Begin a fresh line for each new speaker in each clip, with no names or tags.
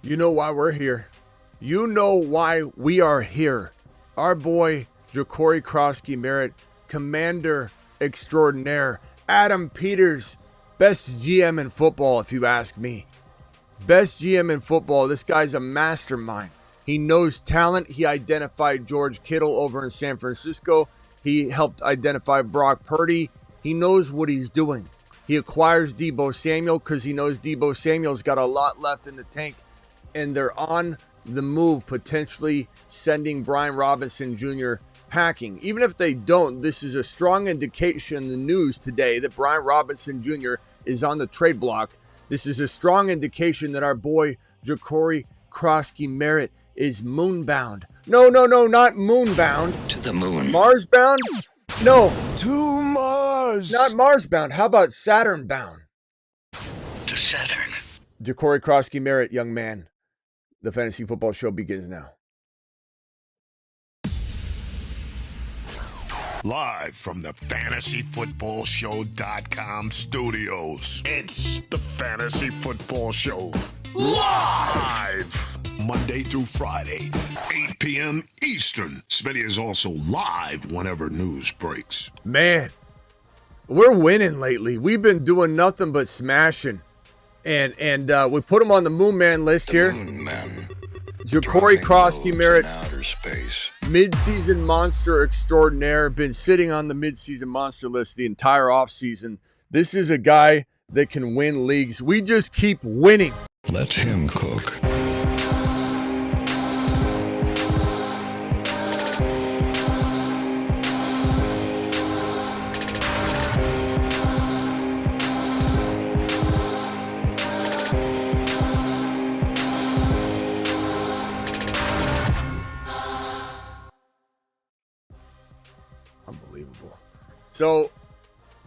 You know why we're here. You know why we are here. Our boy, Jacory Croskey-Merritt, commander extraordinaire. Adam Peters, best GM in football, if you ask me. Best GM in football. This guy's a mastermind. He knows talent. He identified George Kittle over in San Francisco. He helped identify Brock Purdy. He knows what he's doing. He acquires Deebo Samuel because he knows Deebo Samuel's got a lot left in the tank. And they're on the move, potentially sending Brian Robinson Jr. packing. Even if they don't, this is a strong indication in the news today that Brian Robinson Jr. is on the trade block. This is a strong indication that our boy Jacory Croskey-Merritt is moonbound. No, not moonbound.
To the moon.
Mars-bound? No.
To Mars.
Not Mars-bound. How about Saturn-bound?
To Saturn.
Jacory Croskey-Merritt, young man. The Fantasy Football Show begins now.
Live from the FantasyFootballShow.com studios. It's the Fantasy Football Show. Live! Monday through Friday, 8 p.m. Eastern. Smitty is also live whenever news breaks.
Man, we're winning lately. We've been doing nothing but smashing. And we put him on the Moon Man list here.
Moon Man.
Jacory Croskey-Merritt,
Outer space.
mid-season monster extraordinaire. Been sitting on the mid-season monster list the entire offseason. This is a guy that can win leagues. We just keep winning.
Let him cook.
Unbelievable. So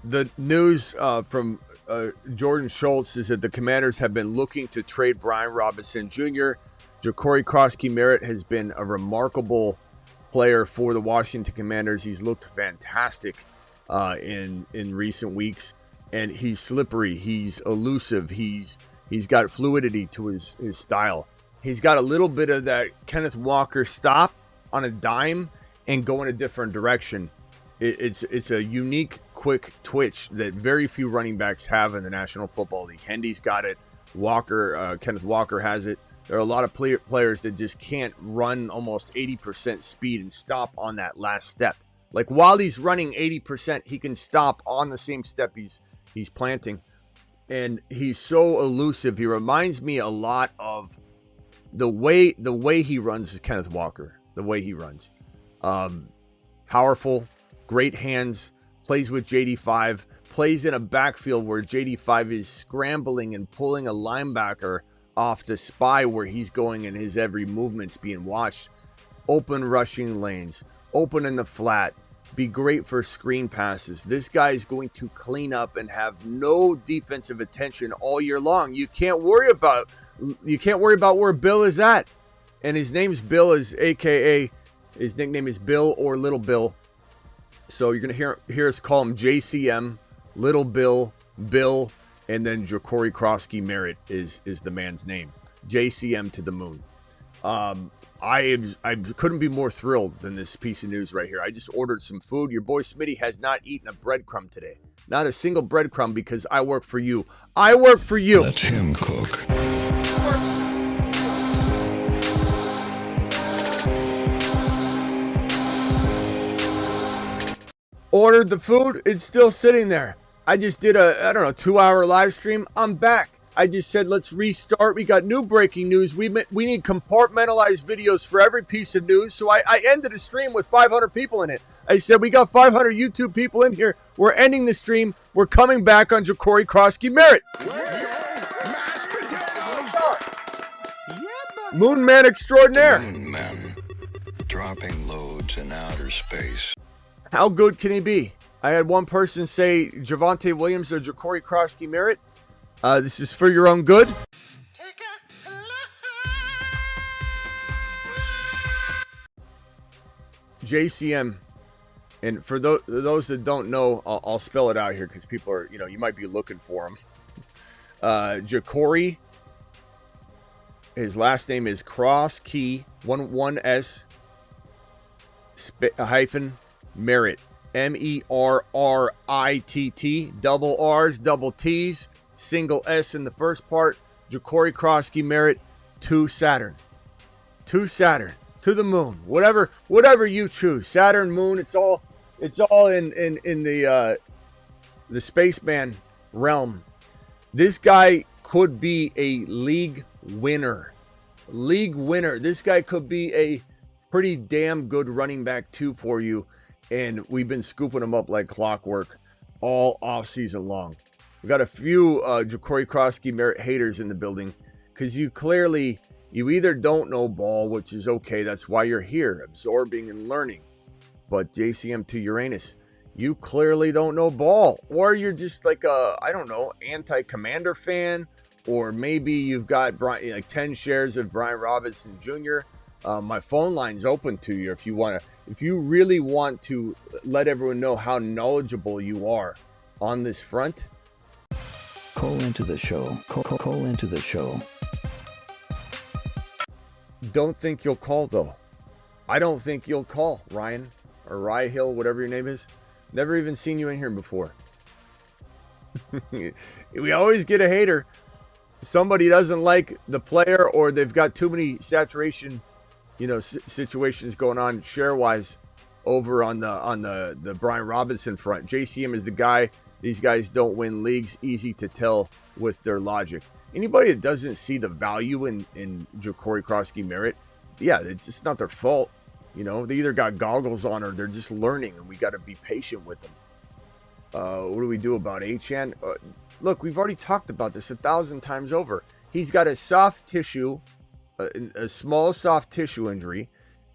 the news from Jordan Schultz is that the Commanders have been looking to trade Brian Robinson Jr. Jacory Croskey-Merritt has been a remarkable player for the Washington Commanders. He's looked fantastic in recent weeks, and he's slippery. He's elusive. He's got fluidity to his style. He's got a little bit of that Kenneth Walker stop on a dime and go in a different direction. It's a unique, quick twitch that very few running backs have in the National Football League. Hendy's got it. Kenneth Walker has it. There are a lot of players that just can't run almost 80% speed and stop on that last step. Like while he's running 80%, he can stop on the same step he's planting. And he's so elusive. He reminds me a lot of the way he runs is Kenneth Walker. The way he runs. Powerful, great hands, plays with JD5, plays in a backfield where JD5 is scrambling and pulling a linebacker off to spy where he's going and his every movement's being watched. Open rushing lanes, open in the flat, be great for screen passes. This guy is going to clean up and have no defensive attention all year long. You can't worry about where Bill is at. And his name's Bill, is AKA, his nickname is Bill or Little Bill. So you're going to hear us call him JCM, Little Bill, Bill, and then Jacory Croskey-Merritt is the man's name. JCM to the moon. I couldn't be more thrilled than this piece of news right here. I just ordered some food. Your boy Smitty has not eaten a breadcrumb today. Not a single breadcrumb because I work for you. I work for you.
Let him cook.
Ordered the food. It's still sitting there. I just did a 2-hour live stream. I'm back. I just said, let's restart. We got new breaking news. We need compartmentalized videos for every piece of news. So I ended a stream with 500 people in it. I said, we got 500 YouTube people in here. We're ending the stream. We're coming back on Jacory Croskey-Merritt.
Mashed potatoes.
Moon Man extraordinaire.
Moon Man. Dropping loads in outer space.
How good can he be? I had one person say Javonte Williams or Jacory Croskey-Merritt. This is for your own good. JCM. And for those that don't know, I'll spell it out here because people are, you might be looking for him. Jacory His last name is Croskey, one S, hyphen, Merritt. Merritt, double R's, double T's, single S in the first part. Jacory Croskey-Merritt to Saturn. To Saturn. To the moon. Whatever you choose. Saturn, moon, it's all in the spaceman realm. This guy could be a league winner. This guy could be a pretty damn good running back too for you. And we've been scooping him up like clockwork all offseason long. We got a few Jacory Croskey-Merritt haters in the building because you either don't know ball, which is okay. That's why you're here, absorbing and learning. But JCM to Uranus, you clearly don't know ball. Or you're just like a, I don't know, anti-Commander fan. Or maybe you've got like 10 shares of Brian Robinson Jr. My phone line's open to you if you really want to let everyone know how knowledgeable you are on this front.
Call into the show. Call into the show.
Don't think you'll call, though. I don't think you'll call, Ryan. Or Rye Hill, whatever your name is. Never even seen you in here before. We always get a hater. Somebody doesn't like the player, or they've got too many saturation, situations going on share-wise over on the Brian Robinson front. JCM is the guy. These guys don't win leagues. Easy to tell with their logic. Anybody that doesn't see the value in Jacory Croskey-Merritt, yeah, it's just not their fault. They either got goggles on or they're just learning, and we got to be patient with them. What do we do about Achane? Look, we've already talked about this 1,000 times over. He's got a soft tissue, a small soft tissue injury,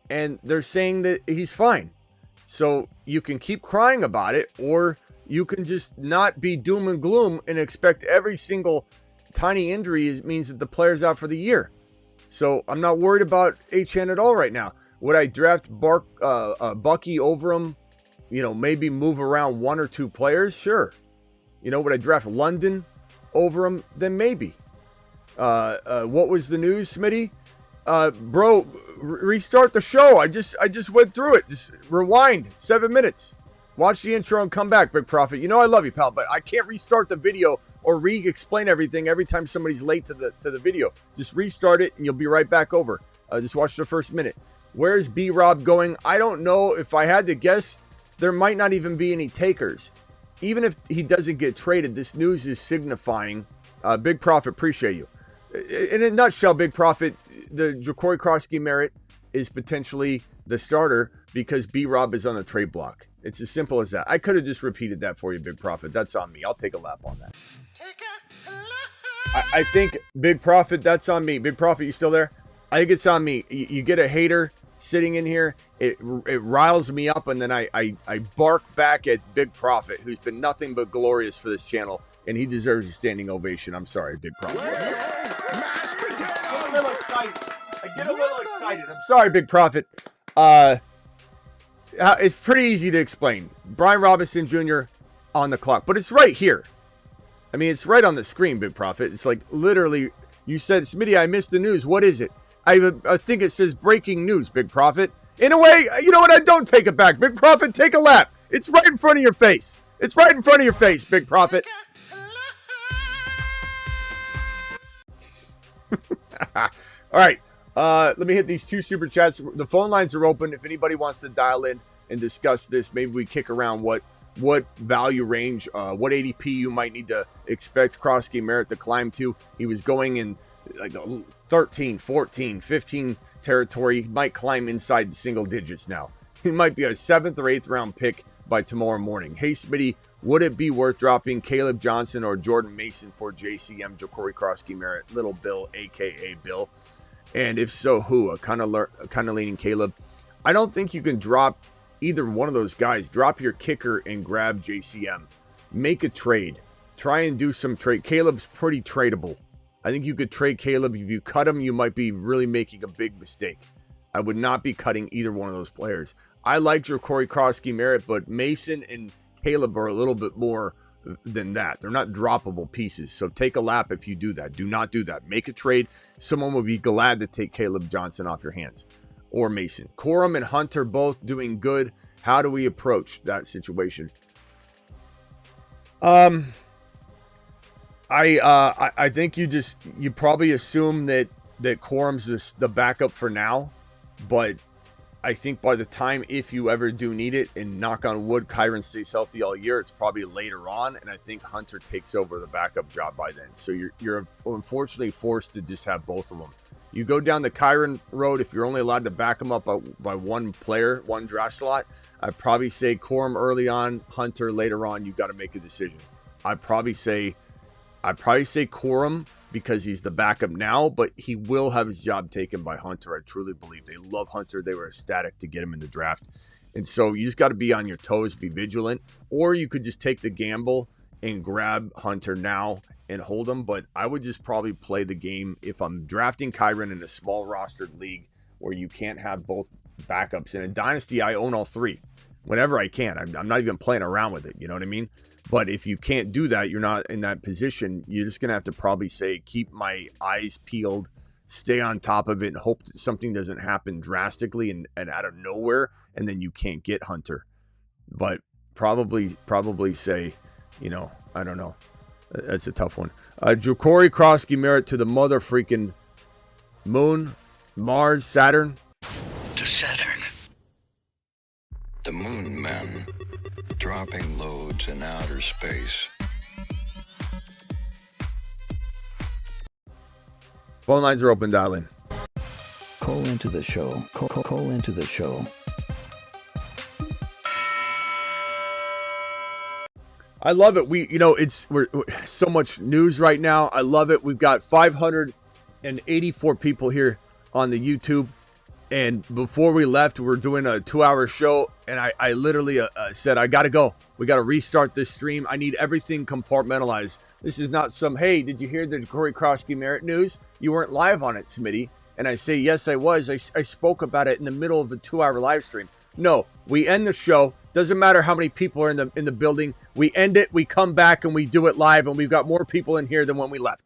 and they're saying that he's fine. So you can keep crying about it, or you can just not be doom and gloom and expect every single tiny injury means that the player's out for the year. So I'm not worried about Achane at all right now. Would I draft Bucky over him? Maybe move around one or two players? Sure. Would I draft London over him? Then maybe. What was the news, Smitty? Bro, restart the show. I just went through it. Just rewind 7 minutes. Watch the intro and come back, Big Prophet. I love you, pal, but I can't restart the video or re-explain everything every time somebody's late to the video. Just restart it and you'll be right back over. Just watch the first minute. Where's BRob going? I don't know. If I had to guess, there might not even be any takers. Even if he doesn't get traded, this news is signifying. Big Prophet, appreciate you. In a nutshell, Big Prophet, the Jacory Croskey-Merritt is potentially the starter because BRob is on the trade block. It's as simple as that. I could have just repeated that for you, Big Prophet. That's on me. I'll take a lap on that. I think, Big Prophet, that's on me. Big Prophet, you still there? I think it's on me. You get a hater sitting in here. It riles me up, and then I bark back at Big Prophet, who's been nothing but glorious for this channel, and he deserves a standing ovation. I'm sorry, Big Prophet. I get a little excited. I'm sorry, Big Prophet. It's pretty easy to explain. Brian Robinson Jr. on the clock, but it's right here. I mean, it's right on the screen, Big Prophet. It's like literally, you said, Smitty, I missed the news. What is it? I think it says breaking news, Big Prophet. In a way, you know what? I don't take it back. Big Prophet, take a lap. It's right in front of your face. It's right in front of your face, Big Prophet. All right. Let me hit these two super chats. The phone lines are open. If anybody wants to dial in and discuss this, maybe we kick around what value range, what ADP you might need to expect Croskey-Merritt to climb to. He was going in like 13, 14, 15 territory. He might climb inside the single digits now. He might be a 7th or 8th round pick by tomorrow morning. Hey, Smitty, would it be worth dropping Caleb Johnson or Jordan Mason for JCM, Jacory Croskey-Merritt, Little Bill, a.k.a. Bill? And if so, who? Kind of leaning Caleb. I don't think you can drop either one of those guys. Drop your kicker and grab JCM. Make a trade. Try and do some trade. Caleb's pretty tradable. I think you could trade Caleb. If you cut him, you might be really making a big mistake. I would not be cutting either one of those players. I like Jacory Croskey-Merritt, but Mason and Caleb are a little bit more than that. They're not droppable pieces. So take a lap if you do that. Do not do that. Make a trade. Someone would be glad to take Caleb Johnson off your hands, or Mason. Corum and Hunter both doing good. How do we approach that situation? I think you probably assume that Corum's the backup for now, but I think by the time, if you ever do need it, and knock on wood, Kyron stays healthy all year, it's probably later on, and I think Hunter takes over the backup job by then. So you're unfortunately forced to just have both of them. You go down the Kyron road, if you're only allowed to back them up by one player, one draft slot, I'd probably say Corum early on, Hunter later on. You've got to make a decision. I'd probably say Corum, because he's the backup now, but he will have his job taken by Hunter. I truly believe they love Hunter. They were ecstatic to get him in the draft. And so you just got to be on your toes, be vigilant, or you could just take the gamble and grab Hunter now and hold him. But I would just probably play the game if I'm drafting Kyron in a small rostered league where you can't have both backups. In a dynasty, I own all three whenever I can. I'm not even playing around with it. You know what I mean? But if you can't do that, you're not in that position. You're just going to have to probably say, keep my eyes peeled, stay on top of it, and hope that something doesn't happen drastically and out of nowhere, and then you can't get Hunter. But probably say, I don't know. That's a tough one. Jacory Croskey-Merritt to the mother freaking moon, Mars, Saturn.
To Saturn. The moon men dropping loads in outer space.
Phone lines are open, dial in.
Call into the show. Call into the show.
I love it. We're so much news right now. I love it. We've got 584 people here on the YouTube. And before we left, we were doing a 2-hour show, and I literally said, I got to go. We got to restart this stream. I need everything compartmentalized. This is not some, hey, did you hear the Jacory Croskey-Merritt news? You weren't live on it, Smitty. And I say, yes, I was. I spoke about it in the middle of a 2-hour live stream. No, we end the show. Doesn't matter how many people are in the building. We end it, we come back, and we do it live, and we've got more people in here than when we left.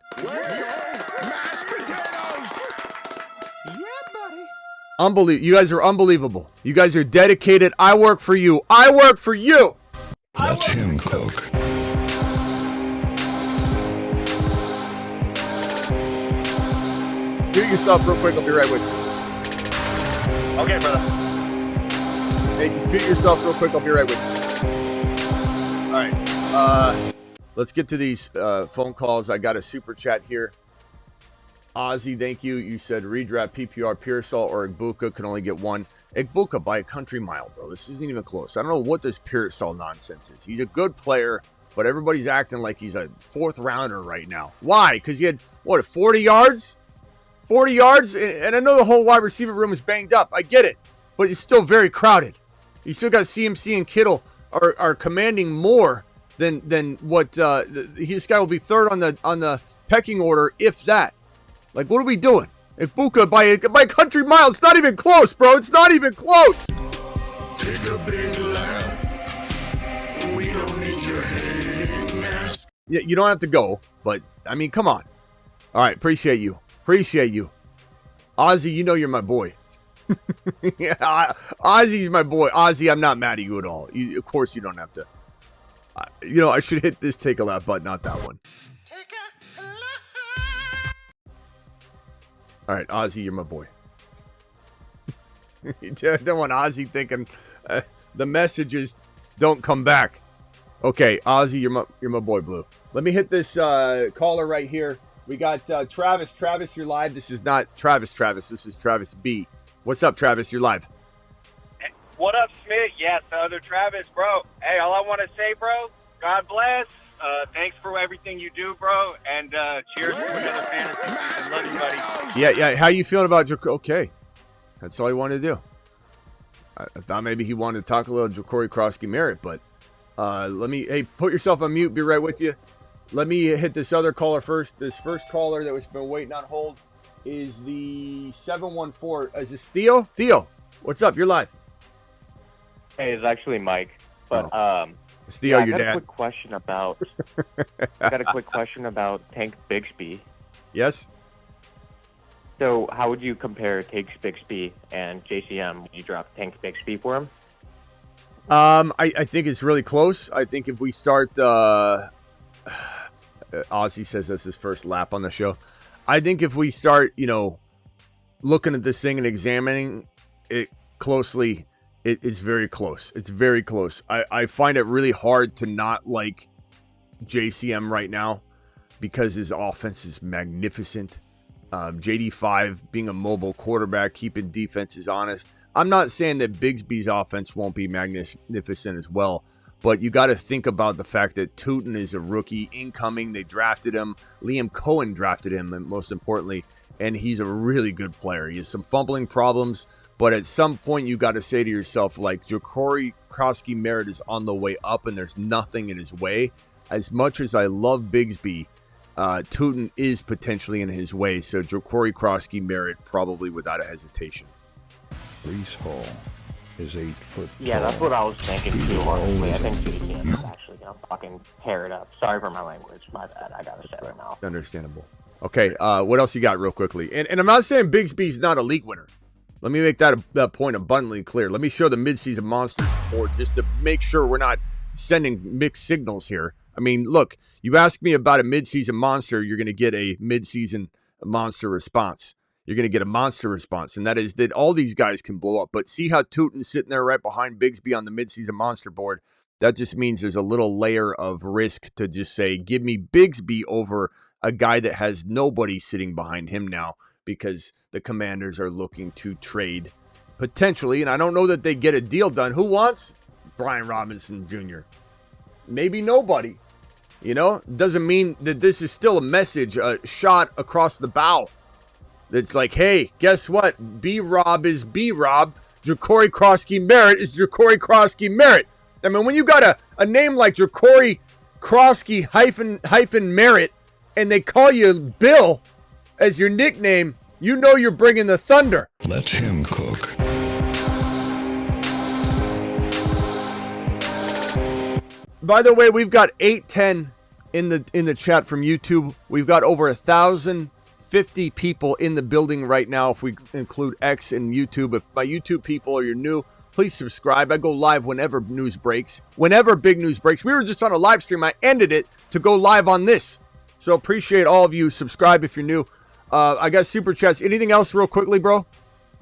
Unbelievable. You guys are unbelievable. You guys are dedicated. I work for you. I work for you.
Let him cook.
Mute yourself real quick. I'll be right with you.
Okay, brother.
Hey, just mute yourself real quick. I'll be right with you. All right. Let's get to these phone calls. I got a super chat here. Aussie, thank you. You said redraft PPR Pearsall or Igbuka can only get one. Igbuka by a country mile, bro. This isn't even close. I don't know what this Pearsall nonsense is. He's a good player, but everybody's acting like he's a 4th rounder right now. Why? Because he had, 40 yards? 40 yards? And I know the whole wide receiver room is banged up. I get it. But it's still very crowded. You still got CMC and Kittle are commanding more than what this guy will be 3rd on the pecking order, if that. Like, what are we doing? Igbuka by country mile. It's not even close, bro. It's not even close.
Take a big lap. We don't need your hate mask.
Yeah, you don't have to go, but I mean, come on. All right, appreciate you. Aussie, you know you're my boy. Yeah, Aussie's my boy. Aussie, I'm not mad at you at all. Of course, you don't have to. I should hit this take a lap button, not that one. All right, Aussie, you're my boy. You don't want Aussie thinking the messages don't come back. Okay, Aussie, you're my boy, Blue. Let me hit this caller right here. We got Travis. Travis, you're live. This is not Travis. This is Travis B. What's up, Travis? You're live.
What up, Smith? Yes, the other Travis, bro. Hey, all I want to say, bro, God bless. Thanks for everything you do, bro. And cheers to another fantasy season. Love you, buddy.
Yeah. How you feeling about Jacory? Okay. That's all he wanted to do. I thought maybe he wanted to talk a little Jacory Croskey-Merritt, but hey, put yourself on mute. Be right with you. Let me hit this other caller first. This first caller that was been waiting on hold is the 714. Is this Theo? Theo, what's up? You're live.
Hey, it's actually Mike. But
I Theo,
I
your
got a
dad.
quick question about. I got a quick question about Tank Bigsby.
Yes.
So, how would you compare Tank Bigsby and JCM? Would you drop Tank Bigsby for him?
I think it's really close. I think if we start, Aussie says that's his first lap on the show. I think if we start, looking at this thing and examining it closely, it's very close. It's very close. I find it really hard to not like JCM right now because his offense is magnificent. JD5 being a mobile quarterback, keeping defenses honest. I'm not saying that Bigsby's offense won't be magnificent as well, but you got to think about the fact that Tootin is a rookie incoming. They drafted him. Liam Cohen drafted him, and most importantly, and he's a really good player. He has some fumbling problems, but at some point you got to say to yourself, like, Jacory CroskeyMerritt is on the way up, and there's nothing in his way. As much as I love Bigsby, Tootin is potentially in his way, so Jacory CroskeyMerritt probably without a hesitation.
Brees Hall is 8 foot
Yeah,
tall.
that's what I was thinking too, honestly. I think JCM is actually going to fucking tear it up. Sorry for my language. My bad. I got to say right now.
Understandable. Okay, what else you got real quickly? And I'm not saying Bigsby's not a league winner. Let me make that point abundantly clear. Let me show the midseason monsters board just to make sure we're not sending mixed signals here. I mean, look, you ask me about a midseason monster, you're going to get a midseason monster response. You're going to get a monster response, and that is that all these guys can blow up. But see how Tootin's sitting there right behind Bigsby on the midseason monster board? That just means there's a little layer of risk to just say, give me Bigsby over a guy that has nobody sitting behind him now because the Commanders are looking to trade potentially. And I don't know that they get a deal done. Who wants Brian Robinson Jr.? Maybe nobody. Doesn't mean that this is still a message, a shot across the bow. It's like, hey, guess what? BRob is BRob. Jacory CroskeyMerritt is Jacory CroskeyMerritt. I mean, when you got a name like Jacory Croskey-Merritt and they call you Bill as your nickname, you know you're bringing the thunder.
Let him cook.
By the way, we've got 810 in the chat from YouTube. We've got over 1,050 people in the building right now if we include X and YouTube. If my YouTube people are new, please subscribe. I go live whenever news breaks. Whenever big news breaks. We were just on a live stream. I ended it to go live on this. So appreciate all of you. Subscribe if you're new. I got super chats. Anything else real quickly, bro?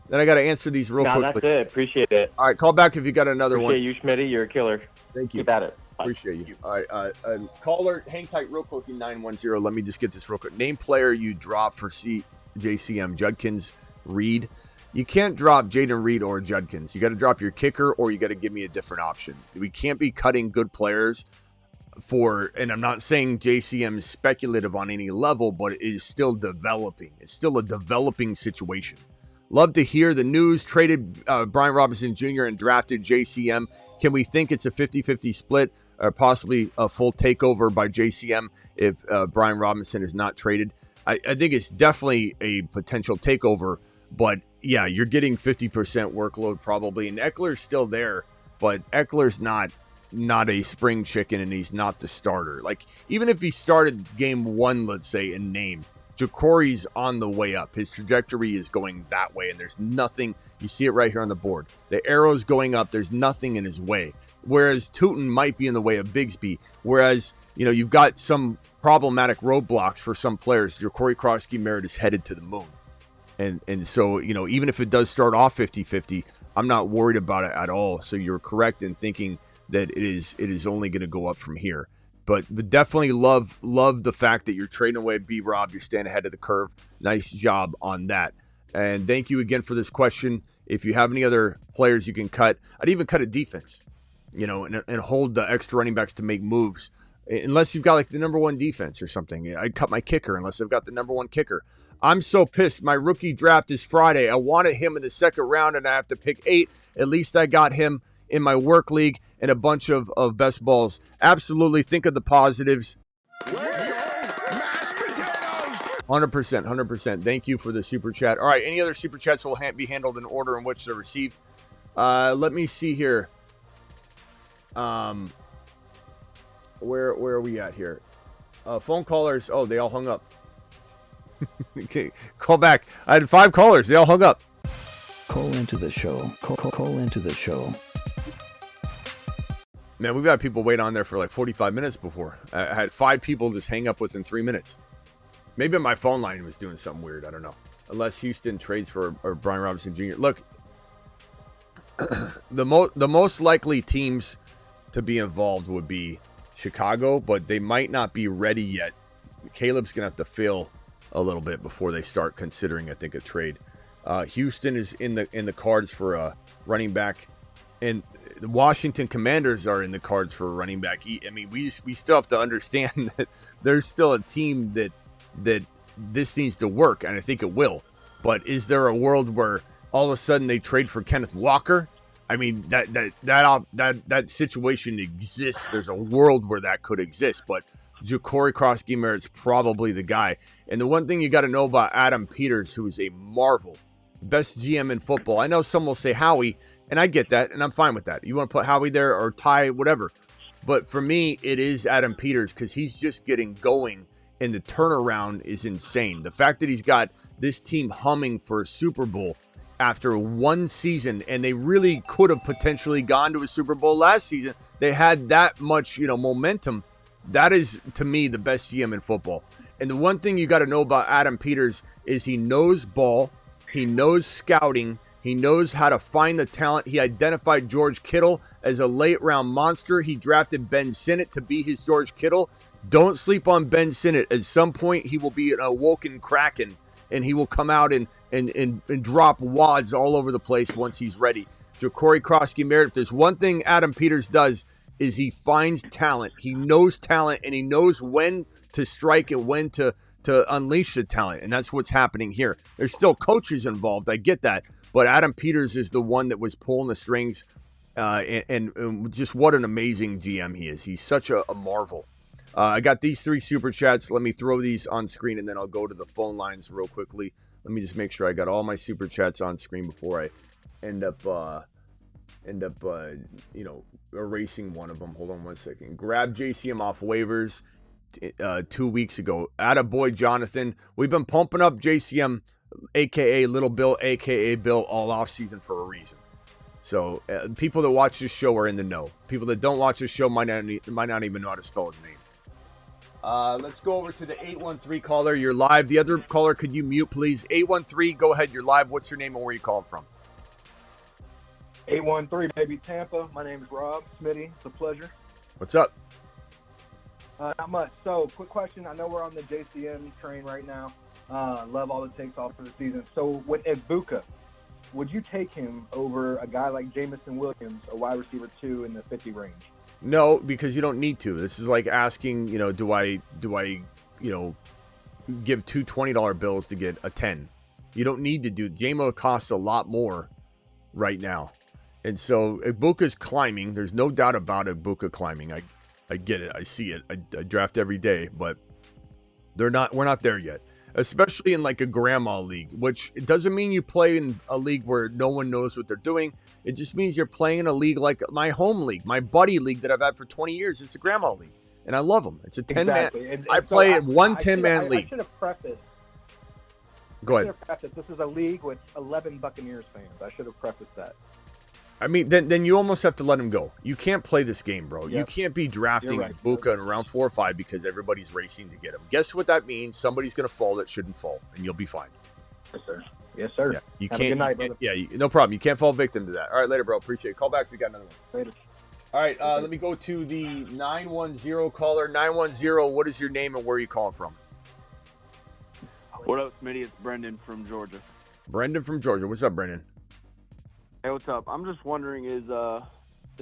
Then I got to answer these real quickly.
That's it. Appreciate it.
All right, call back if you got another one.
Appreciate you, Smitty. You're a killer.
Thank you.
Keep at it. Bye.
Appreciate you. All right, caller, hang tight real quick, 910. Let me just get this real quick. Name player you drop for JCM, Judkins, Reed. You can't drop Jaden Reed or Judkins. You got to drop your kicker or you got to give me a different option. We can't be cutting good players and I'm not saying JCM is speculative on any level, but it is still developing. It's still a developing situation. Love to hear the news. Traded Brian Robinson Jr. and drafted JCM. Can we think it's a 50-50 split or possibly a full takeover by JCM if Brian Robinson is not traded? I think it's definitely a potential takeover, but yeah, you're getting 50% workload probably. And Eckler's still there, but Eckler's not a spring chicken and he's not the starter. Like, even if he started game one, let's say, in name, Jacory's on the way up. His trajectory is going that way, and there's nothing. You see it right here on the board. The arrow's going up. There's nothing in his way. Whereas Tootin might be in the way of Bigsby. Whereas, you've got some problematic roadblocks for some players. Jacory CroskeyMerritt is headed to the moon. And so, even if it does start off 50-50, I'm not worried about it at all. So you're correct in thinking that it is only going to go up from here. But definitely love the fact that you're trading away BRob. You're staying ahead of the curve. Nice job on that. And thank you again for this question. If you have any other players you can cut, I'd even cut a defense, and hold the extra running backs to make moves. Unless you've got like the number one defense or something. I'd cut my kicker unless I've got the number one kicker. I'm so pissed. My rookie draft is Friday. I wanted him in the second round and I have to pick 8. At least I got him in my work league and a bunch of best balls. Absolutely. Think of the positives. 100%. Thank you for the super chat. All right. Any other super chats will be handled in order in which they're received. Let me see here. Where are we at here? Phone callers. Oh, they all hung up. Okay, call back. I had 5 callers. They all hung up.
Call into the show. Call into the show.
Man, we've had people wait on there for like 45 minutes before. I had 5 people just hang up within 3 minutes. Maybe my phone line was doing something weird. I don't know. Unless Houston trades for or Brian Robinson Jr. Look, the most likely teams to be involved would be Chicago, but they might not be ready yet. Caleb's going to have to fail a little bit before they start considering, I think, a trade. Houston is in the cards for a running back, and the Washington Commanders are in the cards for a running back. I mean, we still have to understand that there's still a team that this needs to work, and I think it will. But is there a world where all of a sudden they trade for Kenneth Walker? I mean, that situation exists. There's a world where that could exist, but Jacory CroskeyMerritt's probably the guy. And the one thing you got to know about Adam Peters, who is a marvel, best GM in football. I know some will say Howie, and I get that, and I'm fine with that. You want to put Howie there or Ty, whatever. But for me, it is Adam Peters because he's just getting going, and the turnaround is insane. The fact that he's got this team humming for a Super Bowl after one season, and they really could have potentially gone to a Super Bowl last season. They had that much, momentum. That is, to me, the best GM in football. And the one thing you got to know about Adam Peters is he knows ball, he knows scouting, he knows how to find the talent. He identified George Kittle as a late-round monster. He drafted Ben Sinnott to be his George Kittle. Don't sleep on Ben Sinnott. At some point, he will be an awoken Kraken, and he will come out and drop wads all over the place once he's ready. Jacory CroskeyMerritt, if there's one thing Adam Peters does, is he finds talent. He knows talent, and he knows when to strike and when to unleash the talent, and that's what's happening here. There's still coaches involved. I get that, but Adam Peters is the one that was pulling the strings, and just what an amazing GM he is. He's such a marvel. I got these 3 super chats. Let me throw these on screen, and then I'll go to the phone lines real quickly. Let me just make sure I got all my super chats on screen before I end up erasing one of them. Hold on one second. Grab JCM off waivers 2 weeks ago. Attaboy Jonathan. We've been pumping up JCM, a.k.a. Little Bill, a.k.a. Bill, all offseason for a reason. So people that watch this show are in the know. People that don't watch this show might not even know how to spell his name. Let's go over to the 813 caller. You're live. The other caller, could you mute, please? 813, go ahead. You're live. What's your name and where you calling from?
813, baby, Tampa. My name is BRob. Smitty, it's a pleasure.
What's up?
Not much. So, quick question. I know we're on the JCM train right now. Love all the takes off for the season. So, with Ibuka, would you take him over a guy like Jamison Williams, a wide receiver 2 in the 50 range?
No, because you don't need to. This is like asking, do I give 2 $20 bills to get a 10? You don't need to do. JMO costs a lot more right now. And so Ibuka's climbing. There's no doubt about Ibuka climbing. I get it. I see it. I draft every day, but we're not there yet. Especially in like a grandma league, which it doesn't mean you play in a league where no one knows what they're doing. It just means you're playing in a league like my home league, my buddy league that I've had for 20 years. It's a grandma league, and I love them. It's a 10-man.
Exactly.
I play in one 10-man league.
I should have prefaced.
Go ahead.
This is a league with 11 Buccaneers fans. I should have prefaced that.
I mean, then you almost have to let him go. You can't play this game, bro.
Yep.
You can't be drafting
Right.
Ibuka in round 4 or 5 because everybody's racing to get him. Guess what that means? Somebody's going to fall that shouldn't fall, and you'll be fine.
Yes, sir. Yes, sir.
Yeah, you
Have
can't.
a good night,
brother.
brother.
No problem. You can't fall victim to that. All right, later, bro. Appreciate it. Call back if you got another one.
Later.
All right, let me go to the 910 caller. 910, what is your name and where are you calling from?
What up, Smitty? It's Brendan from Georgia.
Brendan from Georgia. What's up, Brendan?
Hey, what's up? I'm just wondering, is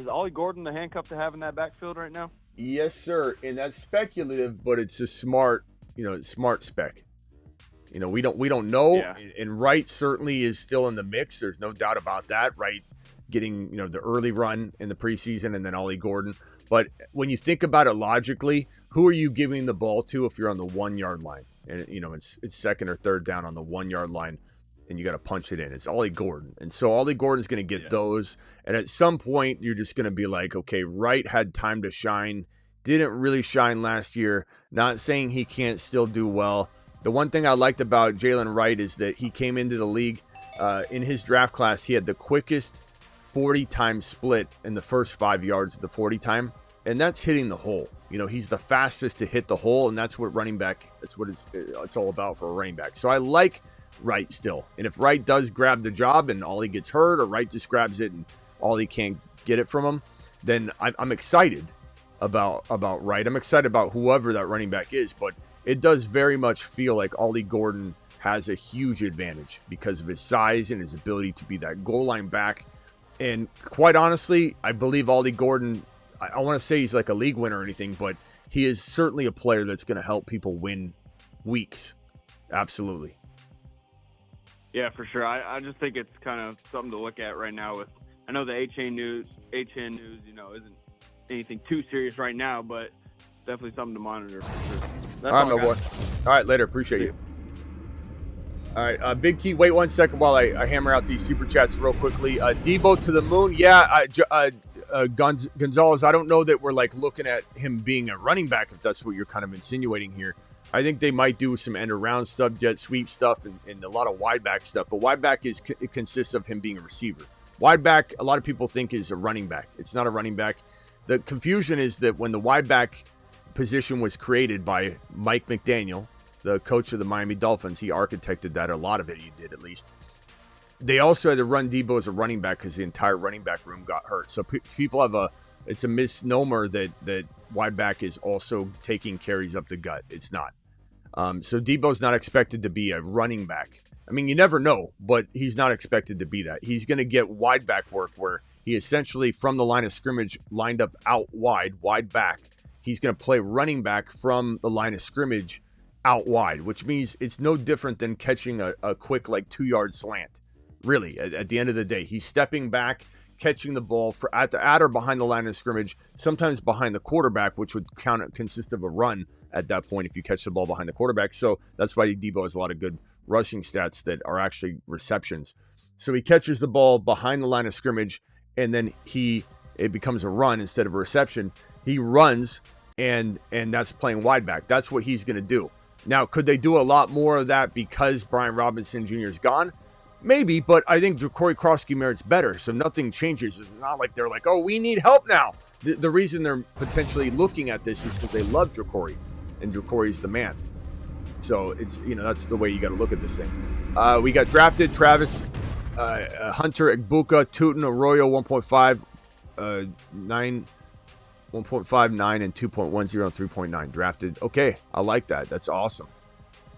Ollie Gordon the handcuff to have in that backfield right now?
Yes, sir. And that's speculative, but it's a smart, smart spec. We don't know.
Yeah.
And Wright certainly is still in the mix. There's no doubt about that. Wright getting, the early run in the preseason and then Ollie Gordon. But when you think about it logically, who are you giving the ball to if you're on the 1 yard line? And, it's second or third down on the 1 yard line. And you got to punch it in. It's Ollie Gordon. And so Ollie Gordon's going to get those. And at some point, you're just going to be like, okay, Wright had time to shine. Didn't really shine last year. Not saying he can't still do well. The one thing I liked about Jalen Wright is that he came into the league in his draft class. He had the quickest 40 time split in the first 5 yards of the 40 time. And that's hitting the hole. He's the fastest to hit the hole, and that's what it's all about for a running back. So I like Wright still. And if Wright does grab the job and Ollie gets hurt, or Wright just grabs it and Ollie can't get it from him, then I'm excited about Wright. I'm excited about whoever that running back is, but it does very much feel like Ollie Gordon has a huge advantage because of his size and his ability to be that goal line back. And quite honestly, I believe Ollie Gordon, I want to say he's like a league winner or anything, but he is certainly a player that's going to help people win weeks. Absolutely.
Yeah, for sure. I just think it's kind of something to look at right now. I know the HN news, isn't anything too serious right now, but definitely something to monitor for sure. That's
all right, my boy. All right, later. Appreciate you. All right, Big T, wait 1 second while I hammer out these super chats real quickly. Deebo to the moon. Yeah, Gonzalez, I don't know that we're like looking at him being a running back, if that's what you're kind of insinuating here. I think they might do some end around stuff, jet sweep stuff, and a lot of wide back stuff. But wide back it consists of him being a receiver. Wide back, a lot of people think is a running back. It's not a running back. The confusion is that when the wide back position was created by Mike McDaniel, the coach of the Miami Dolphins, he architected that. A lot of it he did, at least. They also had to run Deebo as a running back because the entire running back room got hurt. So people have it's a misnomer that wide back is also taking carries up the gut. It's not. So Deebo's not expected to be a running back. I mean, you never know, but he's not expected to be that. He's going to get wide back work where he essentially, from the line of scrimmage, lined up out wide back. He's going to play running back from the line of scrimmage out wide, which means it's no different than catching a quick 2-yard slant. Really, at the end of the day, he's stepping back, catching the ball at or behind the line of scrimmage, sometimes behind the quarterback, which would consist of a run at that point if you catch the ball behind the quarterback. So that's why Deebo has a lot of good rushing stats that are actually receptions. So he catches the ball behind the line of scrimmage, and then it becomes a run instead of a reception. He runs, and that's playing wide back. That's what he's going to do. Now, could they do a lot more of that because Brian Robinson Jr. is gone? Maybe, but I think Jacory CroskeyMerritt's better, so nothing changes. It's not like they're like, oh, we need help now. The reason they're potentially looking at this is because they love Jacory, and Jacory's the man. So it's, that's the way you got to look at this thing. We got drafted Travis, Hunter, Egbuka, Tootin, Arroyo, 1.5, 9, 1.59, and 2.10 and 3.9 drafted. Okay, I like that. That's awesome.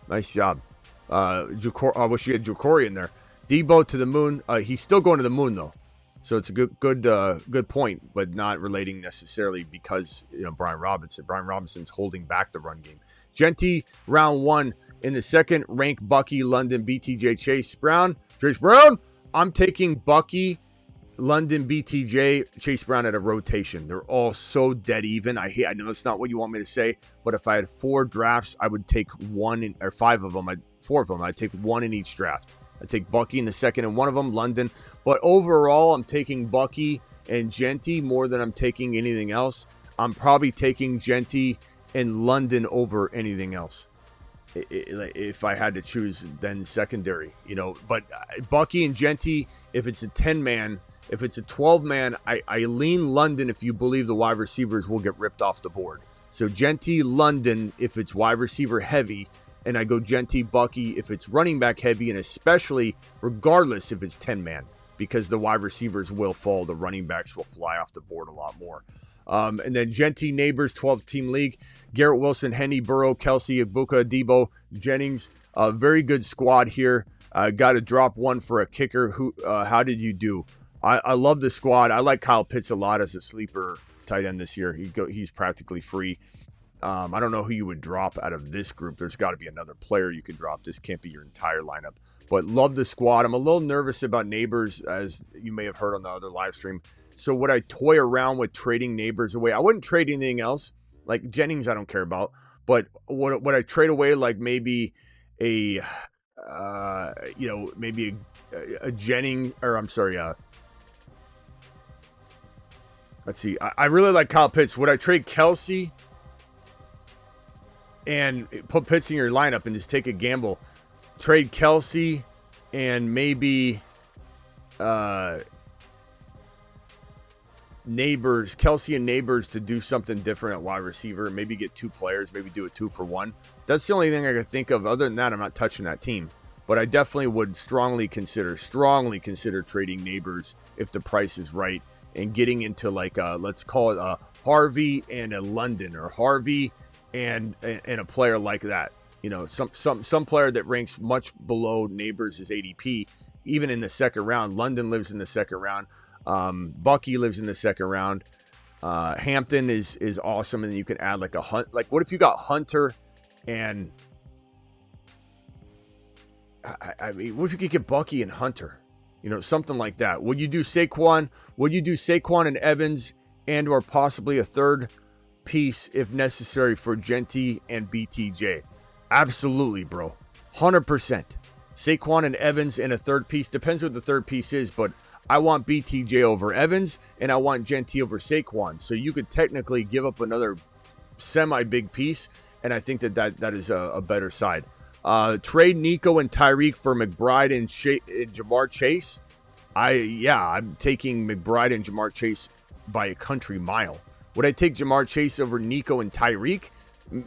Nice job. I wish you had Jacory in there. Deebo to the moon. He's still going to the moon though, so it's a good point, but not relating necessarily because Brian Robinson. Brian Robinson's holding back the run game. Genty round 1 in the second. Rank Bucky, London, BTJ, Chase Brown. I'm taking Bucky, London, BTJ, Chase Brown at a rotation. They're all so dead even. I know that's not what you want me to say, but if I had 4 drafts, I would take 4 of them. I'd take 1 in each draft. I'd take Bucky in the second and 1 of them, London. But overall, I'm taking Bucky and Genty more than I'm taking anything else. I'm probably taking Genty and London over anything else. If I had to choose, then secondary, But Bucky and Genty, if it's a 10-man, if it's a 12-man, I lean London if you believe the wide receivers will get ripped off the board. So Genty, London, if it's wide receiver heavy, and I go Genty, Bucky if it's running back heavy, and especially regardless if it's 10-man, because the wide receivers will fall, the running backs will fly off the board a lot more. And then Genty, Neighbors, 12-team league. Garrett Wilson, Henny, Burrow, Kelsey, Egbuka, Deebo, Jennings. Very good squad here. Got to drop one for a kicker. How did you do? I love the squad. I like Kyle Pitts a lot as a sleeper tight end this year. He's practically free. I don't know who you would drop out of this group. There's got to be another player you could drop. This can't be your entire lineup. But love the squad. I'm a little nervous about Neighbors, as you may have heard on the other live stream. So would I toy around with trading Neighbors away? I wouldn't trade anything else. Like Jennings, I don't care about. But would I trade away maybe a Jennings, or I'm sorry, Let's see. I really like Kyle Pitts. Would I trade Kelsey and put Pitts in your lineup and just take a gamble? Trade Kelsey and maybe Neighbors, Kelsey and Neighbors to do something different at wide receiver. Maybe get 2 players, maybe do a 2-for-1. That's the only thing I could think of. Other than that, I'm not touching that team. But I definitely would strongly consider trading Neighbors if the price is right and getting into like let's call it a Harvey and a London, or Harvey and a player like that. You know, some player that ranks much below Neighbors' ADP, even in the second round. London lives in the second round. Bucky lives in the second round. Hampton is awesome, and then you can add like a Hunt. Like, what if you got Hunter and I mean, what if you could get Bucky and Hunter? You know, something like that. Would you do Saquon? Would you do Saquon and Evans, and or possibly a third piece if necessary for Genty and BTJ? Absolutely, bro. 100%. Saquon and Evans and a third piece. Depends what the third piece is, but I want BTJ over Evans, and I want Genty over Saquon. So you could technically give up another semi-big piece, and I think that is a better side. Trade Nico and Tyreek for McBride and Jamar Chase. I'm taking McBride and Jamar Chase by a country mile. Would I take Jamar Chase over Nico and Tyreek?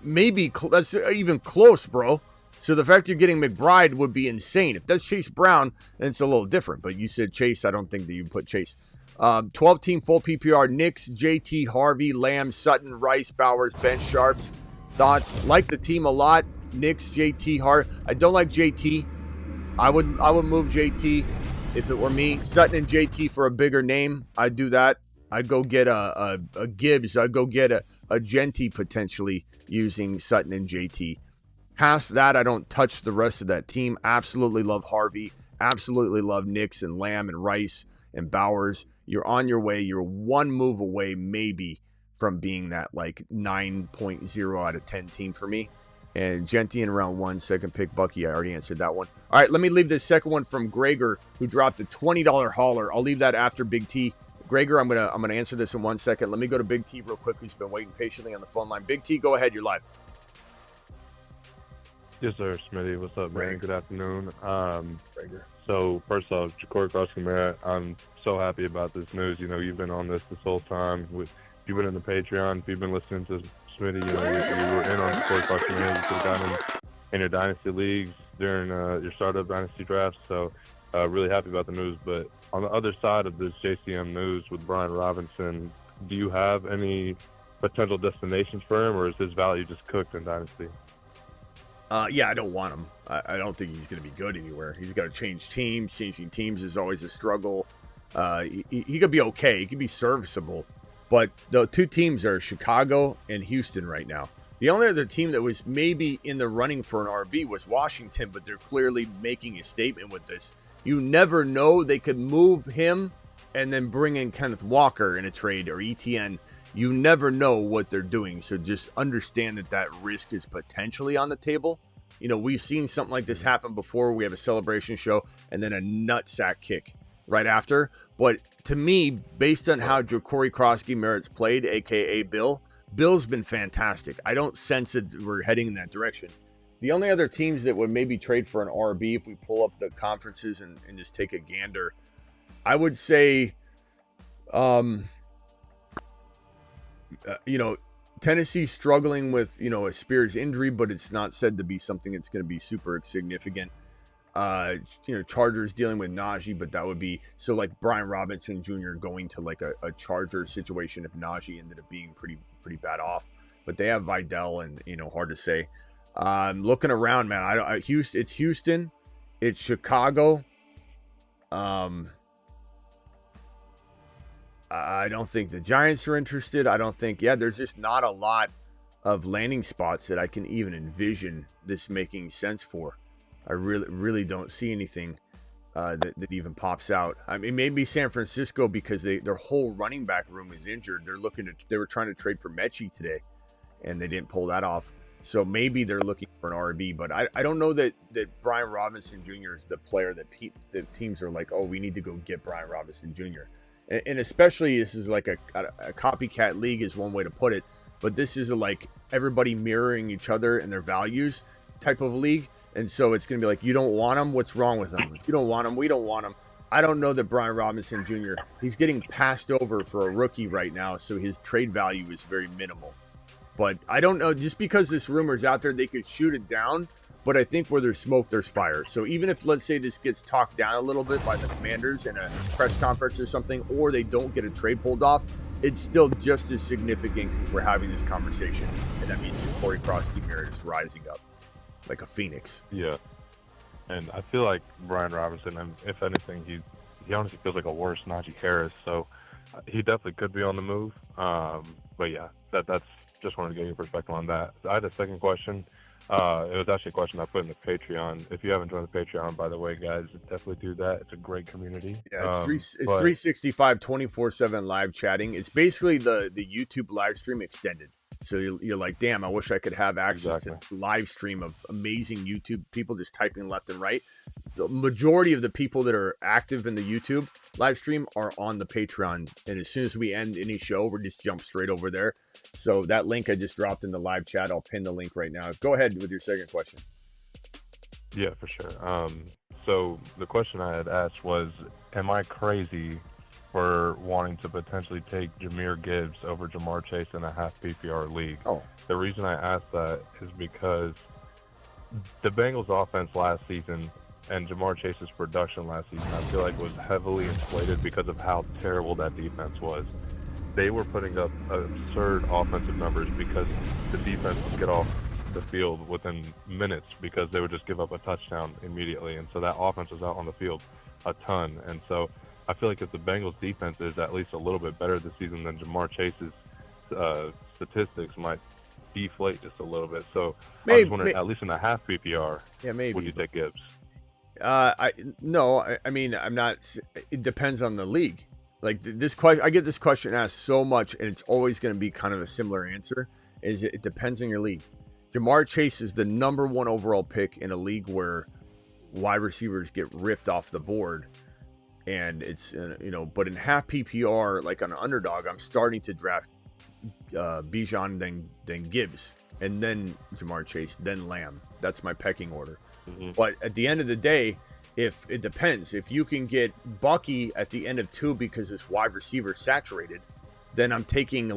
Maybe. That's even close, bro. So the fact you're getting McBride would be insane. If that's Chase Brown, then it's a little different. But you said Chase. I don't think that you put Chase. 12-team full PPR. Knicks, JT, Harvey, Lamb, Sutton, Rice, Bowers, Ben Sharps. Thoughts? Like the team a lot. Knicks, JT, Hart. I don't like JT. I would move JT if it were me. Sutton and JT for a bigger name. I'd do that. I'd go get a Gibbs. I'd go get a Genty potentially using Sutton and JT. Past that, I don't touch the rest of that team. Absolutely love Harvey. Absolutely love Knicks and Lamb and Rice and Bowers. You're on your way. You're one move away maybe from being that like 9.0 out of 10 team for me. And Genty in round 1, second pick Bucky. I already answered that one. All right, let me leave the second one from Gregor, who dropped a $20 hauler. I'll leave that after Big T. Gregor, I'm gonna answer this in 1 second. Let me go to Big T real quick, who's been waiting patiently on the phone line. Big T, go ahead. You're live.
Yes, sir, Smitty. What's up, man?
Gregor.
Good afternoon.
Gregor.
So first off, Jacory Croskey-Merritt, I'm so happy about this news. You know, you've been on this whole time. You've been in the Patreon. If you've been listening to Smitty, you know, you were in on Jacory Croskey-Merritt. You could have gotten him in your dynasty leagues during your startup dynasty drafts. So really happy about the news. But on the other side of this JCM news with Brian Robinson, do you have any potential destinations for him, or is his value just cooked in dynasty?
Yeah, I don't want him. I don't think he's going to be good anywhere. He's got to change teams. Changing teams is always a struggle. He could be okay. He could be serviceable. But the two teams are Chicago and Houston right now. The only other team that was maybe in the running for an RB was Washington, but they're clearly making a statement with this. You never know. They could move him and then bring in Kenneth Walker in a trade, or ETN. You never know what they're doing. So just understand that risk is potentially on the table. You know, we've seen something like this happen before. We have a celebration show and then a nutsack kick right after. But to me, based on how Jacory Croskey-Merritt's played, a.k.a. Bill's been fantastic. I don't sense that we're heading in that direction. The only other teams that would maybe trade for an RB, if we pull up the conferences and just take a gander, I would say, Tennessee's struggling with, a Spears injury, but it's not said to be something that's going to be super significant. Chargers dealing with Najee, but that would be so like Brian Robinson Jr. going to like a Charger situation if Najee ended up being pretty bad off. But they have Vidal, and hard to say. Looking around, man, it's Houston, it's Chicago. I don't think the Giants are interested. I don't think, there's just not a lot of landing spots that I can even envision this making sense for. I really don't see anything that even pops out. I mean, maybe San Francisco, because their whole running back room is injured. They were trying to trade for Mechie today, and they didn't pull that off. So maybe they're looking for an RB, but I don't know that Brian Robinson Jr. is the player that teams are like, oh, we need to go get Brian Robinson Jr. and especially this is like a copycat league is one way to put it, but this is like everybody mirroring each other and their values type of league. And so it's going to be like, you don't want him, what's wrong with him? You don't want him, we don't want him. I don't know that Brian Robinson Jr., he's getting passed over for a rookie right now, so his trade value is very minimal. But I don't know, just because this rumor's out there, they could shoot it down, but I think where there's smoke, there's fire. So even if, let's say, this gets talked down a little bit by the Commanders in a press conference or something, or they don't get a trade pulled off, it's still just as significant because we're having this conversation, and that means Jacory Croskey-Merritt is rising up like a phoenix.
Yeah. And I feel like Brian Robinson, and if anything, he honestly feels like a worse Najee Harris. So he definitely could be on the move. But yeah, that's just wanted to get your perspective on that. I had a second question. It was actually a question I put in the Patreon. If you haven't joined the Patreon, by the way, guys, definitely do that. It's a great community.
Yeah, it's 365, 24/7 live chatting. It's basically the YouTube live stream extended. So you're like, damn, I wish I could have access to live stream of amazing YouTube people just typing left and right. The majority of the people that are active in the YouTube live stream are on the Patreon. And as soon as we end any show, we're just jump straight over there. So that link I just dropped in the live chat. I'll pin the link right now. Go ahead with your second question.
Yeah, for sure. So the question I had asked was, am I crazy for wanting to potentially take Jahmyr Gibbs over Jamar Chase in a half PPR league? The reason I asked that is because the Bengals offense last season and Jamar Chase's production last season, I feel like was heavily inflated because of how terrible that defense was. They were putting up absurd offensive numbers because the defense would get off the field within minutes because they would just give up a touchdown immediately. And so that offense was out on the field a ton. And so I feel like if the Bengals defense is at least a little bit better this season, then Jamar Chase's statistics might deflate just a little bit. So I was wondering, at least in a half PPR, would you take Gibbs?
I mean, I'm not. It depends on the league. Like this question, I get this question asked so much, and it's always going to be kind of a similar answer. It depends on your league. Jamar Chase is the #1 overall pick in a league where wide receivers get ripped off the board. And it's, but in half PPR, like on an underdog, I'm starting to draft Bijan, then Gibbs, and then Jamar Chase, then Lamb. That's my pecking order. Mm-hmm. But at the end of the day, if it depends, if you can get Bucky at the end of 2 because his wide receiver saturated, then I'm taking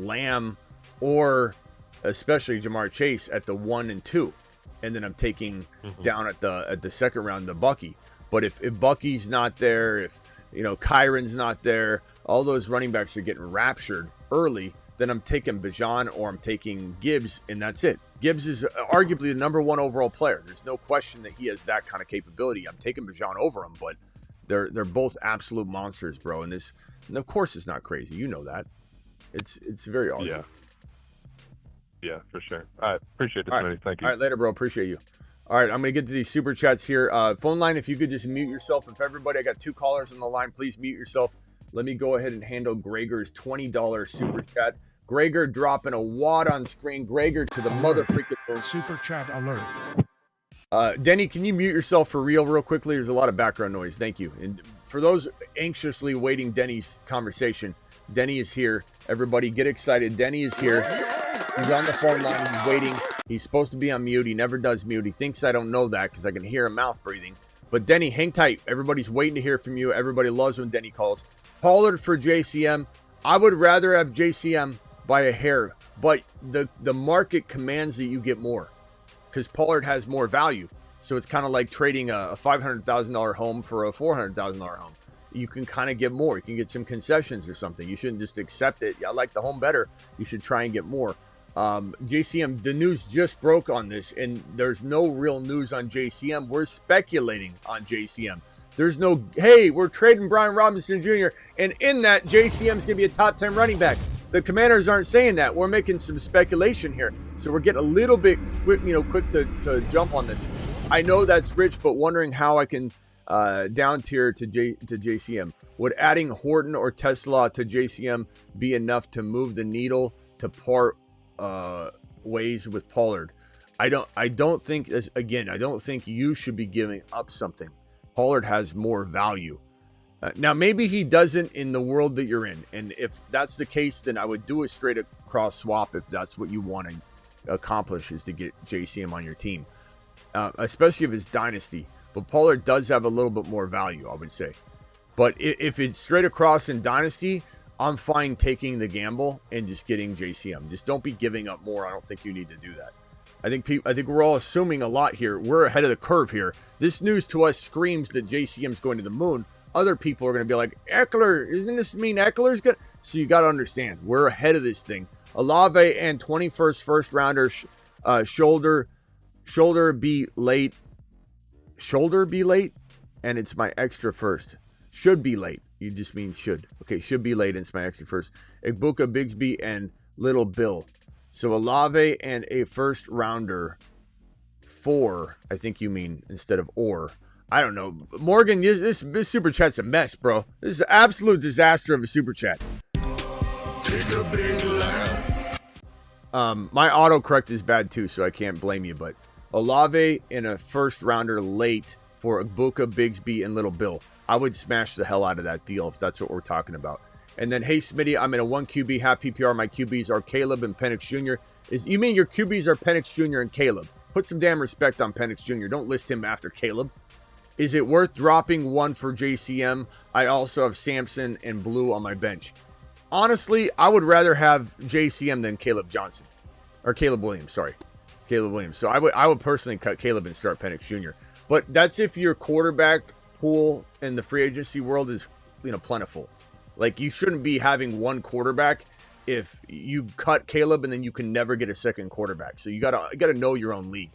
Lamb or especially Jamar Chase at the 1 and 2, and then I'm taking down at the second round the Bucky. But if Bucky's not there, if Kyron's not there, all those running backs are getting raptured early, then I'm taking Bijan or I'm taking Gibbs, and that's it. Gibbs is arguably the #1 overall player. There's no question that he has that kind of capability. I'm taking Bijan over him, but they're both absolute monsters, bro. And of course it's not crazy. You know that. It's very arguable.
Yeah, for sure. I appreciate it, Smitty. Thank you.
All right, later, bro. Appreciate you. All right, I'm going to get to these super chats here. Phone line, if you could just mute yourself. If everybody, I got 2 callers on the line, please mute yourself. Let me go ahead and handle Gregor's $20 super chat. Gregor dropping a wad on screen. Gregor to the mother freaking
super chat alert.
Denny, can you mute yourself for real quickly? There's a lot of background noise. Thank you. And for those anxiously waiting Denny's conversation, Denny is here. Everybody get excited. Denny is here. He's on the phone line. He's waiting. He's supposed to be on mute. He never does mute. He thinks I don't know that because I can hear him mouth breathing. But Denny, hang tight. Everybody's waiting to hear from you. Everybody loves when Denny calls. Pollard for JCM. I would rather have JCM by a hair, but the market commands that you get more because Pollard has more value. So it's kind of like trading a $500,000 home for a $400,000 home. You can kind of get more. You can get some concessions or something. You shouldn't just accept it. Yeah, I like the home better. You should try and get more. JCM, the news just broke on this, and there's no real news on JCM. We're speculating on JCM. There's no, hey, we're trading Brian Robinson Jr., and in that, JCM's going to be a top 10 running back. The Commanders aren't saying that. We're making some speculation here. So we're getting a little bit quick to jump on this. I know that's rich, but wondering how I can down tier to JCM. Would adding Horton or Tesla to JCM be enough to move the needle to part ways with Pollard? I don't think you should be giving up something. Pollard has more value. Now, maybe he doesn't in the world that you're in. And if that's the case, then I would do a straight across swap if that's what you want to accomplish, is to get JCM on your team, especially if it's dynasty. But Pollard does have a little bit more value, I would say. But if it's straight across in dynasty, I'm fine taking the gamble and just getting JCM. Just don't be giving up more. I don't think you need to do that. I think we're all assuming a lot here. We're ahead of the curve here. This news to us screams that JCM's going to the moon. Other people are going to be like, Eckler, isn't this mean Eckler's good? So you got to understand, we're ahead of this thing. Olave and 21st first rounder, shoulder be late, and it's my extra first. Should be late. You just mean should. Okay, should be late, and it's my extra first. Igbuka, Bigsby, and Little Bill. So Olave and a first rounder for, I think you mean, instead of or. I don't know. Morgan, this super chat's a mess, bro. This is an absolute disaster of a super chat.
Take a big lap.
My autocorrect is bad too, so I can't blame you. But Olave in a first rounder late for Igbuka, Bigsby, and Little Bill. I would smash the hell out of that deal if that's what we're talking about. And then, hey, Smitty, I'm in a 1 QB, half PPR. My QBs are Caleb and Penix Jr. You mean your QBs are Penix Jr. and Caleb? Put some damn respect on Penix Jr. Don't list him after Caleb. Is it worth dropping one for JCM? I also have Samson and Blue on my bench. Honestly, I would rather have JCM than Caleb Johnson. Or Caleb Williams, sorry. Caleb Williams. So I would personally cut Caleb and start Penix Jr. But that's if your quarterback pool in the free agency world is, plentiful. Like, you shouldn't be having one quarterback if you cut Caleb and then you can never get a second quarterback. So you gotta know your own league.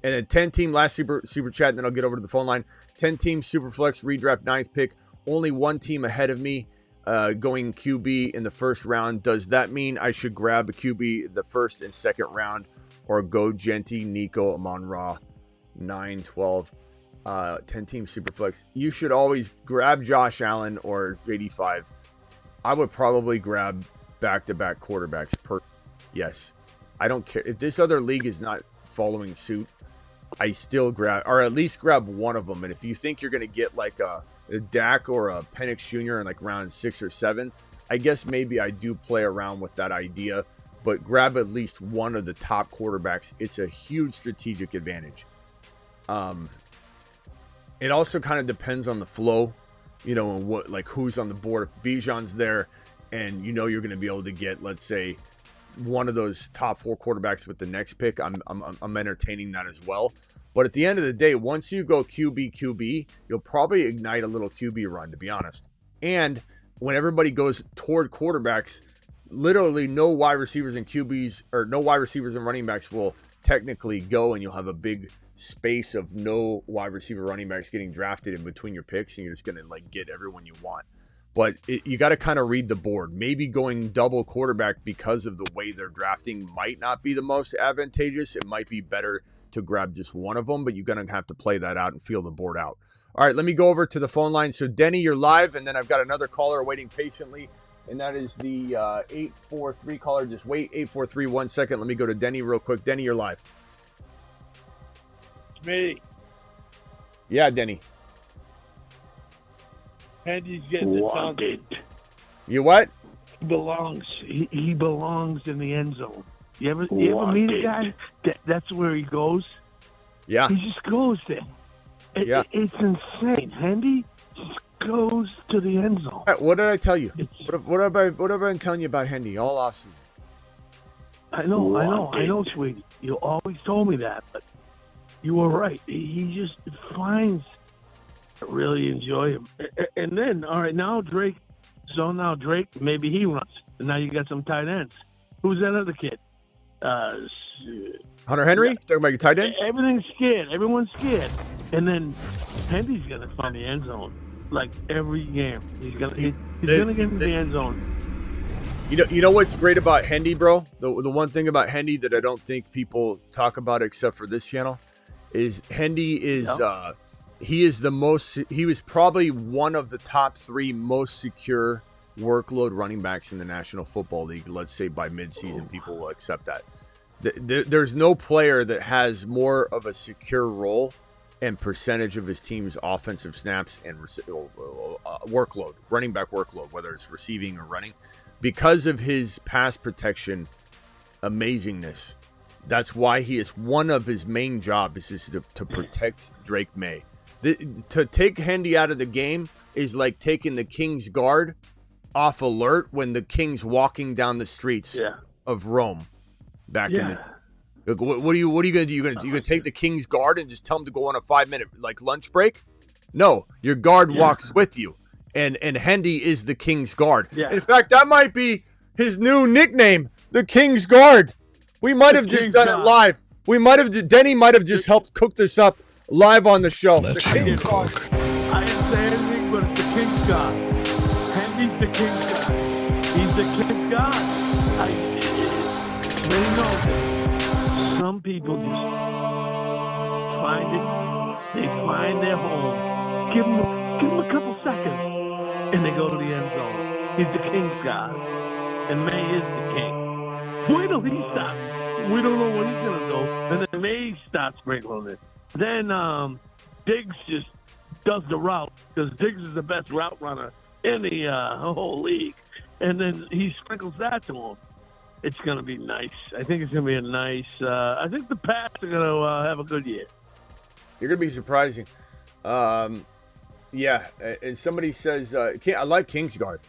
And then 10-team last super chat, and then I'll get over to the phone line. 10-team Superflex redraft 9th pick. Only one team ahead of me going QB in the first round. Does that mean I should grab a QB the first and second round or go Genty, Nico, Amon-Ra, 9, 12, 10-team Superflex? You should always grab Josh Allen or JD5. I would probably grab back-to-back quarterbacks yes. I don't care. If this other league is not following suit, I still grab, or at least grab one of them. And if you think you're going to get like a Dak or a Penix Jr. in like round 6 or 7, I guess maybe I do play around with that idea, but grab at least one of the top quarterbacks. It's a huge strategic advantage. It also kind of depends on the flow, and what, like, who's on the board. If Bijan's there and you're going to be able to get, let's say, one of those top 4 quarterbacks with the next pick, I'm entertaining that as well. But at the end of the day, once you go QB, you'll probably ignite a little QB run, to be honest. And when everybody goes toward quarterbacks, literally no wide receivers and QBs, or no wide receivers and running backs will technically go, and you'll have a big space of no wide receiver running backs getting drafted in between your picks, and you're just going to like get everyone you want. But you got to kind of read the board. Maybe going double quarterback because of the way they're drafting might not be the most advantageous. It might be better to grab just one of them, but you're going to have to play that out and feel the board out. All right, let me go over to the phone line. So, Denny, you're live, and then I've got another caller waiting patiently, and that is the 843 caller. Just wait, 843, 1 second. Let me go to Denny real quick. Denny, you're live.
It's me.
Yeah, Denny.
Andy's getting the dunk.
You what?
He belongs. He belongs in the end zone. You ever meet a guy that's where he goes?
Yeah.
He just goes there. It's insane. Handy just goes to the end zone.
What did I tell you? What have I been telling you about Hendy all offseason?
I know, sweetie. You always told me that, but you were right. He just finds. I really enjoy him. And then, all right, now Drake. So now Drake, maybe he runs. And now you got some tight ends. Who's that other kid?
Hunter Henry? Talking about your tight end?
Everything's scared. Everyone's scared. And then Henry's going to find the end zone. Like every game. He's going to get in the end zone.
You know what's great about Hendy, bro? The one thing about Hendy that I don't think people talk about except for this channel is Hendy is he was probably one of the top 3 most secure workload running backs in the National Football League. Let's say by midseason, people will accept that. There's no player that has more of a secure role and percentage of his team's offensive snaps and workload, running back workload, whether it's receiving or running, because of his pass protection amazingness. That's why one of his main jobs is to protect Drake May. To take Hendy out of the game is like taking the King's Guard off alert when the King's walking down the streets of Rome back in the. What are you gonna do? You gonna take the King's Guard and just tell him to go on a 5-minute lunch break? No, your guard walks with you, and Hendy is the King's Guard. Yeah. In fact, that might be his new nickname, the King's Guard. We might have just done it live. Denny might have just helped cook this up live on the show.
Let him cook.
I didn't say anything, but it's the King's God. Hendy's the King's God. He's the King's God. Smitty knows it. Some people just find it. They find their home. Give him a couple seconds, and they go to the end zone. He's the King's God, and May is the King. Wait till he stops. We don't know what he's gonna do. And then May starts sprinkling it. Then Diggs just does the route because Diggs is the best route runner in the whole league. And then he sprinkles that to him. It's going to be nice. I think it's going to be a nice I think the Pats are going to have a good year.
You're going to be surprising. Yeah, and somebody says, I like Kingsguard.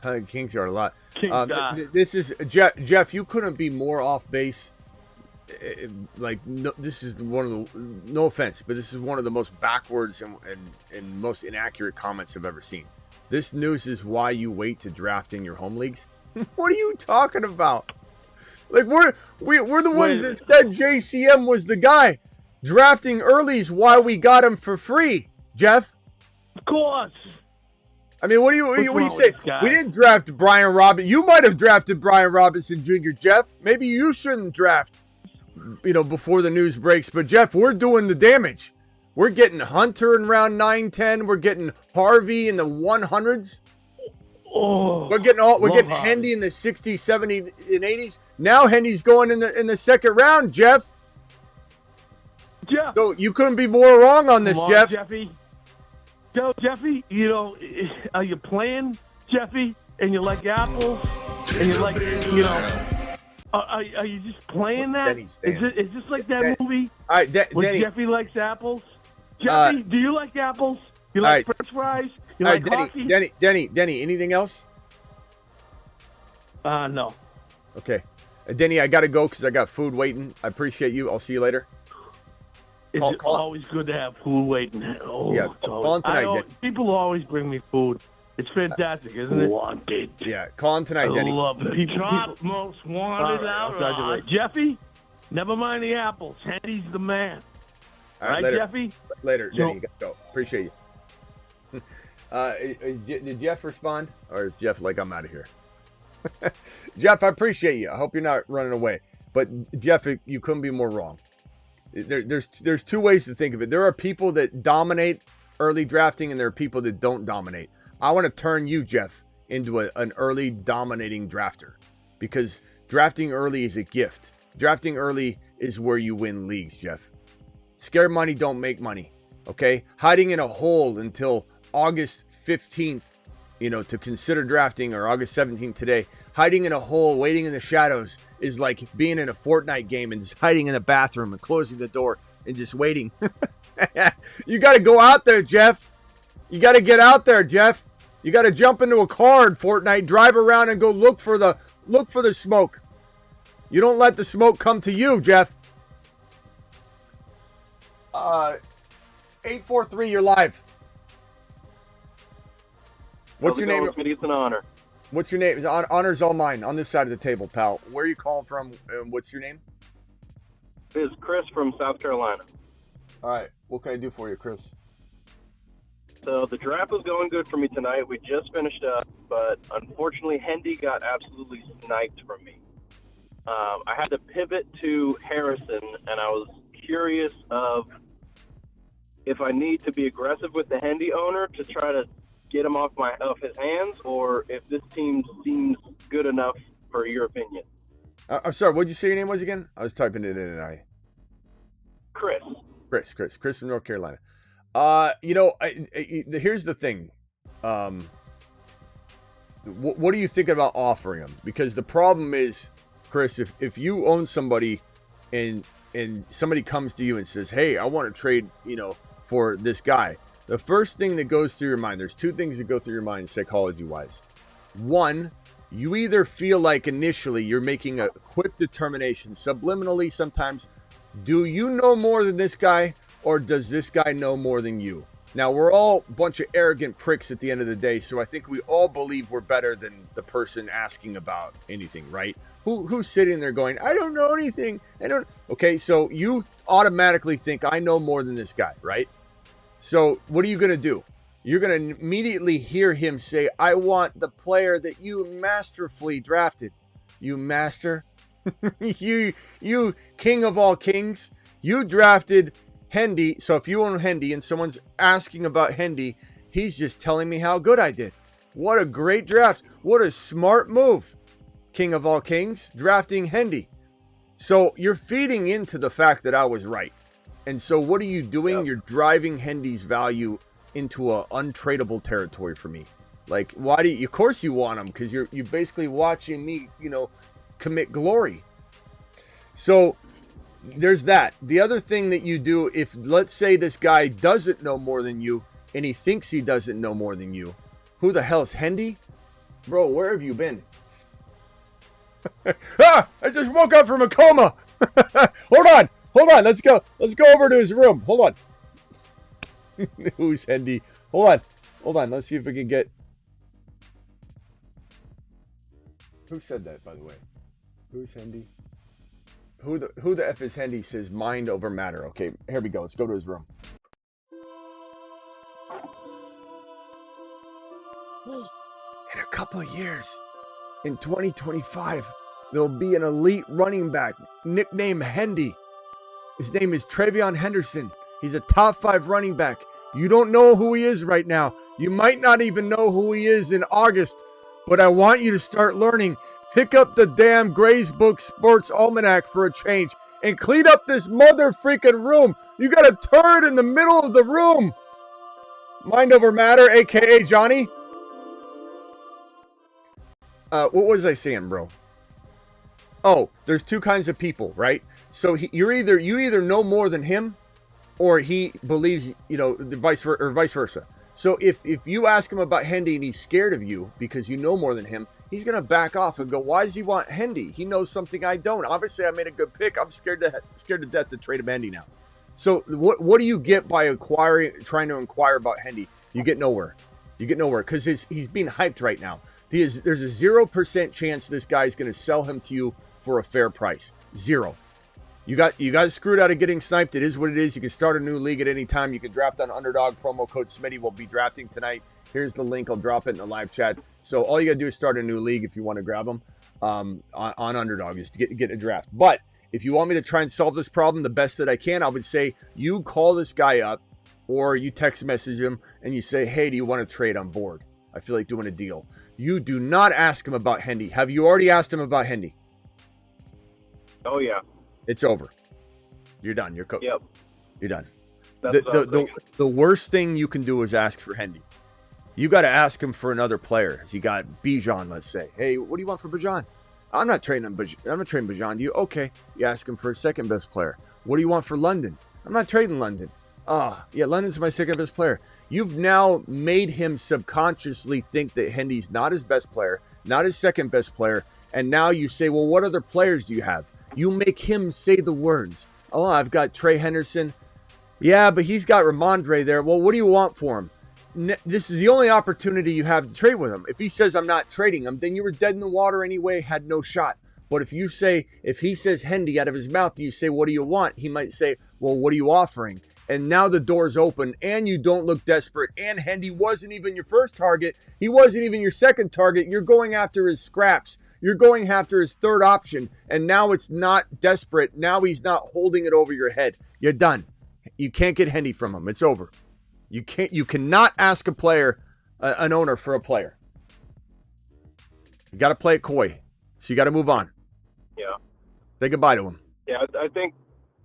I like Kingsguard a lot. This is, Jeff, you couldn't be more off base. This is one of the, no offense, but this is one of the most backwards and most inaccurate comments I've ever seen. This news is why you wait to draft in your home leagues. What are you talking about? Like we're the ones that said JCM was the guy. Drafting early is why we got him for free, Jeff.
Of course.
I mean, what do you say? We didn't draft Brian Robinson. You might have drafted Brian Robinson Jr., Jeff. Maybe you shouldn't draft, before the news breaks. But Jeff, we're doing the damage. We're getting Hunter in round 9-10. We're getting Harvey in the 100s.
Oh,
we're getting Hendy in the 60s, 70s, and 80s. Now Hendy's going in the second round, Jeff. So you couldn't be more wrong on this, Jeff.
Jeffy. Jeffy, are you playing, Jeffy? And you like apples? And you like, are you just playing that? Is this like that movie?
All right, Denny.
Jeffy likes apples. Jeffy, do you like apples? You like French fries? You like coffee?
Denny, anything else?
No.
Okay. Denny, I got to go because I got food waiting. I appreciate you. I'll see you later.
It's always good to have food waiting. Oh,
yeah, call him tonight, Denny.
People always bring me food. It's fantastic, isn't it?
Want it. Yeah, call him tonight, Denny.
I love it. Top most wanted out. Jeffy, never mind the apples. Hendy's the man.
All right,
later. Jeffy?
Later, Denny. You got to go. Appreciate you. Did Jeff respond? Or is Jeff like, I'm out of here? Jeff, I appreciate you. I hope you're not running away. But, Jeff, you couldn't be more wrong. There's two ways to think of it. There are people that dominate early drafting, and there are people that don't dominate. I want to turn you, Jeff, into an early dominating drafter, because drafting early is a gift. Drafting early is where you win leagues, Jeff. Scared money don't make money, okay? Hiding in a hole until August 15th, to consider drafting, or August 17th today, hiding in a hole, waiting in the shadows, is like being in a Fortnite game and just hiding in the bathroom and closing the door and just waiting. You got to go out there, Jeff. You got to get out there, Jeff. You got to jump into a car in Fortnite, drive around, and go look for the smoke. You don't let the smoke come to you, Jeff. 843, you're live. What's your name?
It's an honor.
What's your name? Honor's all mine on this side of the table, pal. Where are you calling from? And what's your name?
It's Chris from South Carolina.
All right. What can I do for you, Chris?
So the draft was going good for me tonight. We just finished up, but unfortunately, Hendy got absolutely sniped from me. I had to pivot to Harrison, and I was curious of if I need to be aggressive with the Hendy owner to try to get him off his hands, or if this team seems good enough for your opinion.
I'm sorry, what did you say your name was again? I was typing it in, and
Chris.
Chris from North Carolina. Here's the thing. What do you think about offering him? Because the problem is, Chris, if you own somebody and somebody comes to you and says, hey, I want to trade, for this guy, the first thing that goes through your mind, there's two things that go through your mind psychology-wise. One, you either feel like initially you're making a quick determination, subliminally sometimes, do you know more than this guy, or does this guy know more than you? Now, we're all a bunch of arrogant pricks at the end of the day, so I think we all believe we're better than the person asking about anything, right? Who's sitting there going, I don't know anything. Okay, so you automatically think, I know more than this guy, right? So what are you going to do? You're going to immediately hear him say, I want the player that you masterfully drafted. You master? you king of all kings. You drafted Hendy. So if you own Hendy and someone's asking about Hendy, he's just telling me how good I did. What a great draft. What a smart move. King of all kings, drafting Hendy. So you're feeding into the fact that I was right. And so what are you doing? Yep. You're driving Hendy's value into a untradeable territory for me. Like, why do you, of course you want him, because you're basically watching me, commit glory. So there's that. The other thing that you do, if let's say this guy doesn't know more than you and he thinks he doesn't know more than you, who the hell's Hendy? Bro, where have you been? I just woke up from a coma. Hold on. Let's go over to his room. Hold on. Who's Hendy? Hold on. Let's see if we can get. Who said that, by the way? Who's Hendy? Who the F is Hendy says mind over matter. Okay, here we go. Let's go to his room. In a couple of years, in 2025, there'll be an elite running back nicknamed Hendy. His name is Trevon Henderson. He's a top 5 running back. You don't know who he is right now. You might not even know who he is in August, but I want you to start learning. Pick up the damn Gray's Book Sports Almanac for a change and clean up this mother freaking room. You got a turd in the middle of the room. Mind over matter, aka Johnny. What was I saying, bro? Oh, there's two kinds of people, right? So you either know more than him, or he believes, vice versa. So if you ask him about Hendy and he's scared of you because you know more than him, he's gonna back off and go, why does he want Hendy? He knows something I don't. Obviously, I made a good pick. I'm scared to death to trade him Hendy now. So what do you get by trying to inquire about Hendy? You get nowhere. Because he's being hyped right now. There's a 0% chance this guy's gonna sell him to you for a fair price. 0. You got screwed out of getting sniped. It is what it is. You can start a new league at any time. You can draft on Underdog. Promo code Smitty will be drafting tonight. Here's the link. I'll drop it in the live chat. So all you got to do is start a new league if you want to grab them on Underdog, is to get a draft. But if you want me to try and solve this problem the best that I can, I would say you call this guy up or you text message him and you say, hey, do you want to trade on board? I feel like doing a deal. You do not ask him about Hendy. Have you already asked him about Hendy?
Oh, yeah.
It's over. You're done. You're cooked.
Yep.
You're done.
The
worst thing you can do is ask for Hendy. You got to ask him for another player. You got Bijan, let's say. Hey, what do you want for Bijan? I'm not trading Bijan. Do you? Okay. You ask him for a second best player. What do you want for London? I'm not trading London. Yeah, London's my second best player. You've now made him subconsciously think that Hendy's not his best player, not his second best player. And now you say, well, what other players do you have? You make him say the words. Oh, I've got Trey Henderson. Yeah, but he's got Ramondre there. Well, what do you want for him? This is the only opportunity you have to trade with him. If he says, I'm not trading him, then you were dead in the water anyway, had no shot. But if he says Hendy out of his mouth, you say, what do you want? He might say, well, what are you offering? And now the door's open and you don't look desperate. And Hendy wasn't even your first target. He wasn't even your second target. You're going after his scraps. You're going after his third option. And now it's not desperate. Now he's not holding it over your head. You're done. You can't get Hendy from him. It's over. You cannot ask a player, an owner for a player. You got to play it coy. So you got to move on.
Yeah.
Say goodbye to him.
Yeah, I think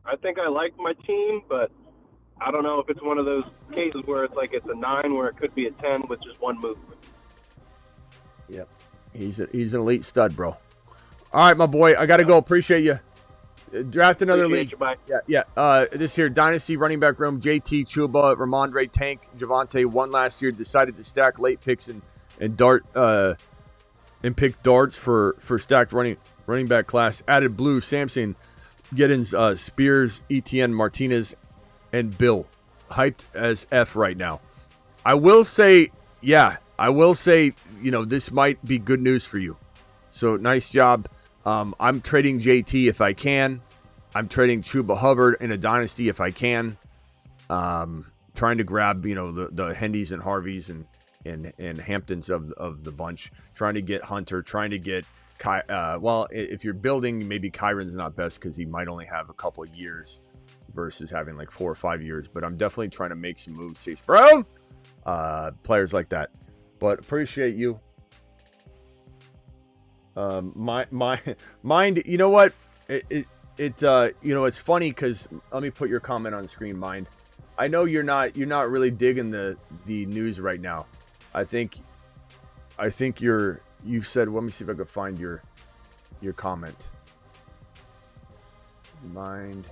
I like my team, but I don't know if it's one of those cases where it's like it's a 9 where it could be a 10 with just one move.
Yep. He's an elite stud, bro. All right, my boy. I got to go. Appreciate you. Draft another
Appreciate
league.
you, bye.
Yeah. This here, Dynasty running back room, JT, Chuba, Ramondre, Tank, Javante won last year, decided to stack late picks and pick darts for stacked running back class. Added Blue, Samson, Giddens, Spears, ETN, Martinez, and Bill. Hyped as F right now. I will say, this might be good news for you. So nice job. I'm trading JT if I can. I'm trading Chuba Hubbard in a dynasty if I can. Trying to grab, the Hendys and Harveys and Hamptons of the bunch. Trying to get Hunter. Trying to get if you're building, maybe Kyron's not best because he might only have a couple of years versus having like 4 or 5 years. But I'm definitely trying to make some moves. Chase Brown, players like that. But appreciate you. Mind. You know what? It's funny because let me put your comment on the screen, Mind. I know you're not really digging the news right now. I think you said, let me see if I could find your comment. Mind.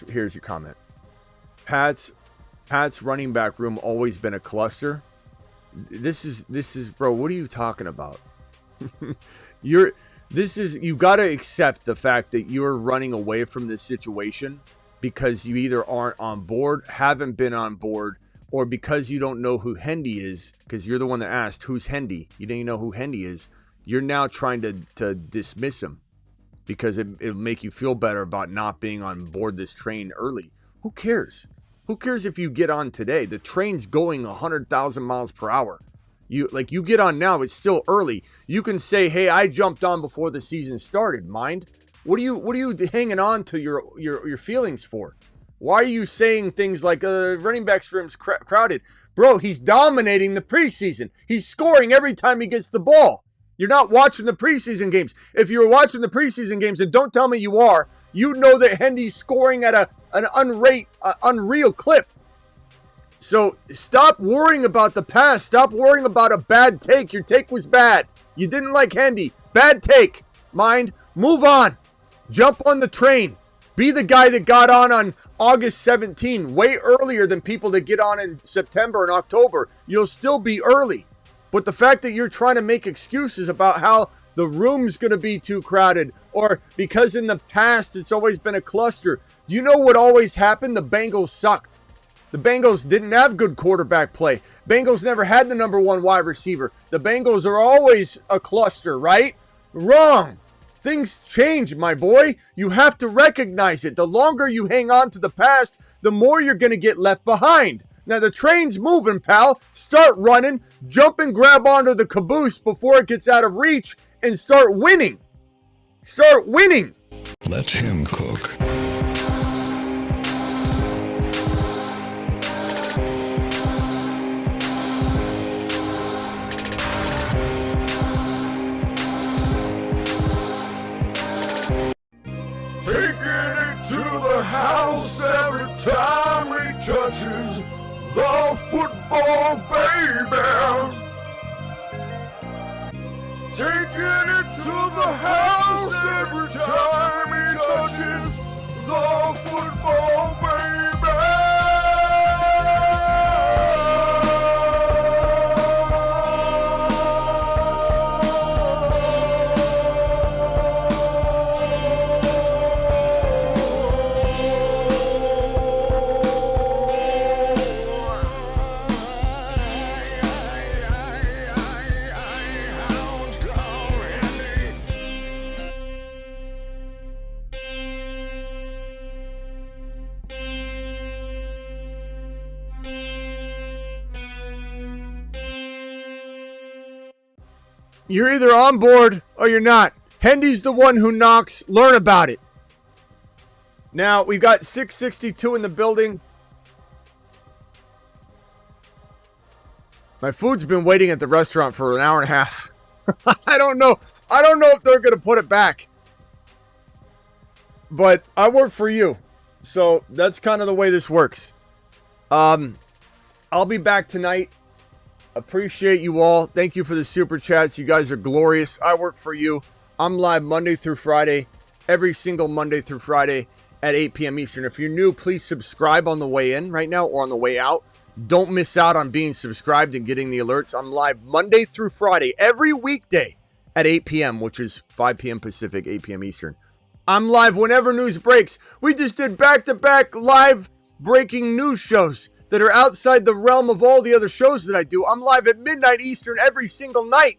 Here's your comment. Pat's running back room always been a cluster. This is bro, what are you talking about? You got to accept the fact that you're running away from this situation because you either aren't on board, haven't been on board, or because you don't know who Hendy is, because you're the one that asked, who's Hendy? You didn't know who Hendy is. You're now trying to dismiss him because it'll make you feel better about not being on board this train early. Who cares? Who cares if you get on today? The train's going 100,000 miles per hour. You get on now, it's still early. You can say, hey, I jumped on before the season started, Mind. What are you hanging on to your feelings for? Why are you saying things like running back's room's crowded? Bro, he's dominating the preseason. He's scoring every time he gets the ball. You're not watching the preseason games. If you're watching the preseason games, and don't tell me you are, you know that Hendy's scoring at an unreal clip. So stop worrying about the past. Stop worrying about a bad take. Your take was bad. You didn't like Hendy. Bad take. Mind. Move on. Jump on the train. Be the guy that got on August 17, way earlier than people that get on in September and October. You'll still be early. But the fact that you're trying to make excuses about how the room's going to be too crowded or because in the past it's always been a cluster. You know what always happened? The Bengals sucked. The Bengals didn't have good quarterback play. Bengals never had the number 1 wide receiver. The Bengals are always a cluster, right? Wrong. Things change, my boy. You have to recognize it. The longer you hang on to the past, the more you're going to get left behind. Now, the train's moving, pal. Start running. Jump and grab onto the caboose before it gets out of reach and start winning. Start winning.
Let him cook.
House every time he touches the football, baby. Taking it to the house every time he touches the football, baby.
You're either on board or you're not. Hendy's the one who knocks. Learn about it. Now, we've got 662 in the building. My food's been waiting at the restaurant for an hour and a half. I don't know if they're going to put it back. But I work for you. So that's kind of the way this works. I'll be back tonight. Appreciate you all. Thank you for the super chats. You guys are glorious. I work for you. I'm live Monday through Friday, every single Monday through Friday at 8 p.m. Eastern. If you're new, please subscribe on the way in right now or on the way out. Don't miss out on being subscribed and getting the alerts. I'm live Monday through Friday, every weekday at 8 p.m., which is 5 p.m. Pacific, 8 p.m. Eastern. I'm live whenever news breaks. We just did back-to-back live breaking news shows that are outside the realm of all the other shows that I do. I'm live at midnight Eastern every single night.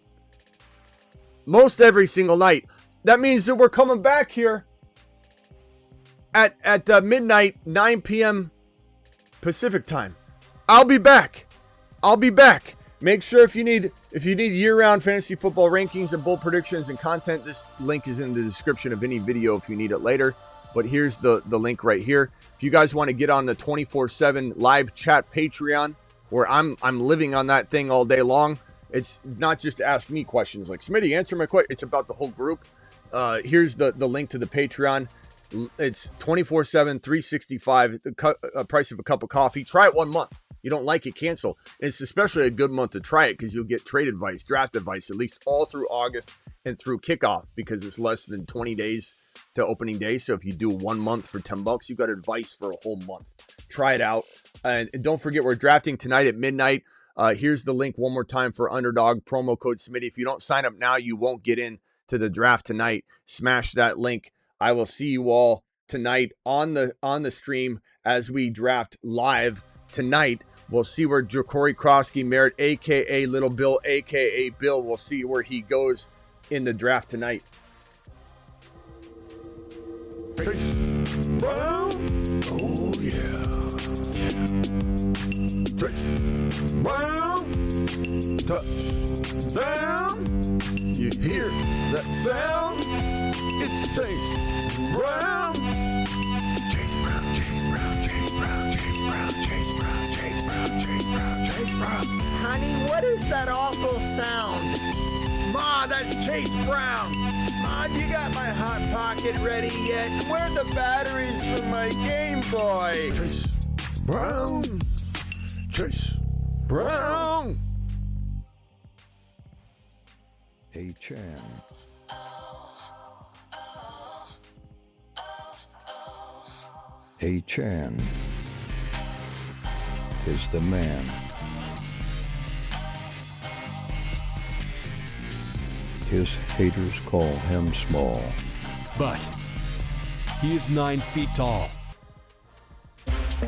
Most every single night. That means that we're coming back here at midnight, 9 p.m. Pacific time. I'll be back. Make sure if you need year-round fantasy football rankings and bold predictions and content, this link is in the description of any video if you need it later. But here's the link right here. If you guys want to get on the 24/7 live chat Patreon, where I'm living on that thing all day long. It's not just to ask me questions like, Smitty, answer my question. It's about the whole group. Here's the link to the Patreon. It's 24/7, 365, the price of a cup of coffee. Try it 1 month. You don't like it, cancel. And it's especially a good month to try it because you'll get trade advice, draft advice, at least all through August and through kickoff because it's less than 20 days to opening day. So if you do 1 month for $10, you got advice for a whole month. Try it out. And don't forget, we're drafting tonight at midnight. Here's the link one more time for Underdog, promo code Smitty. If you don't sign up now, you won't get in to the draft tonight. Smash that link. I will see you all tonight on the stream as we draft live tonight. We'll see where Jacory Croskey-Merritt, a.k.a. Little Bill, a.k.a. Bill, we'll see where he goes in the draft tonight.
Brown. Oh, yeah. Brown. Touchdown. You hear that sound? It's Chase Brown. Chase Brown, Chase Brown, Chase Brown, Chase Brown, Chase Brown, Chase Brown, Chase Brown, Chase Brown.
Honey, what is that awful sound?
Ma, that's Chase Brown.
Ma, you got my Hot Pocket ready yet? Where are the batteries for my Game Boy?
Chase Brown. Chase Brown.
Hey, Chan. Hey, Chan is the man. His haters call him small,
but he is 9 feet tall.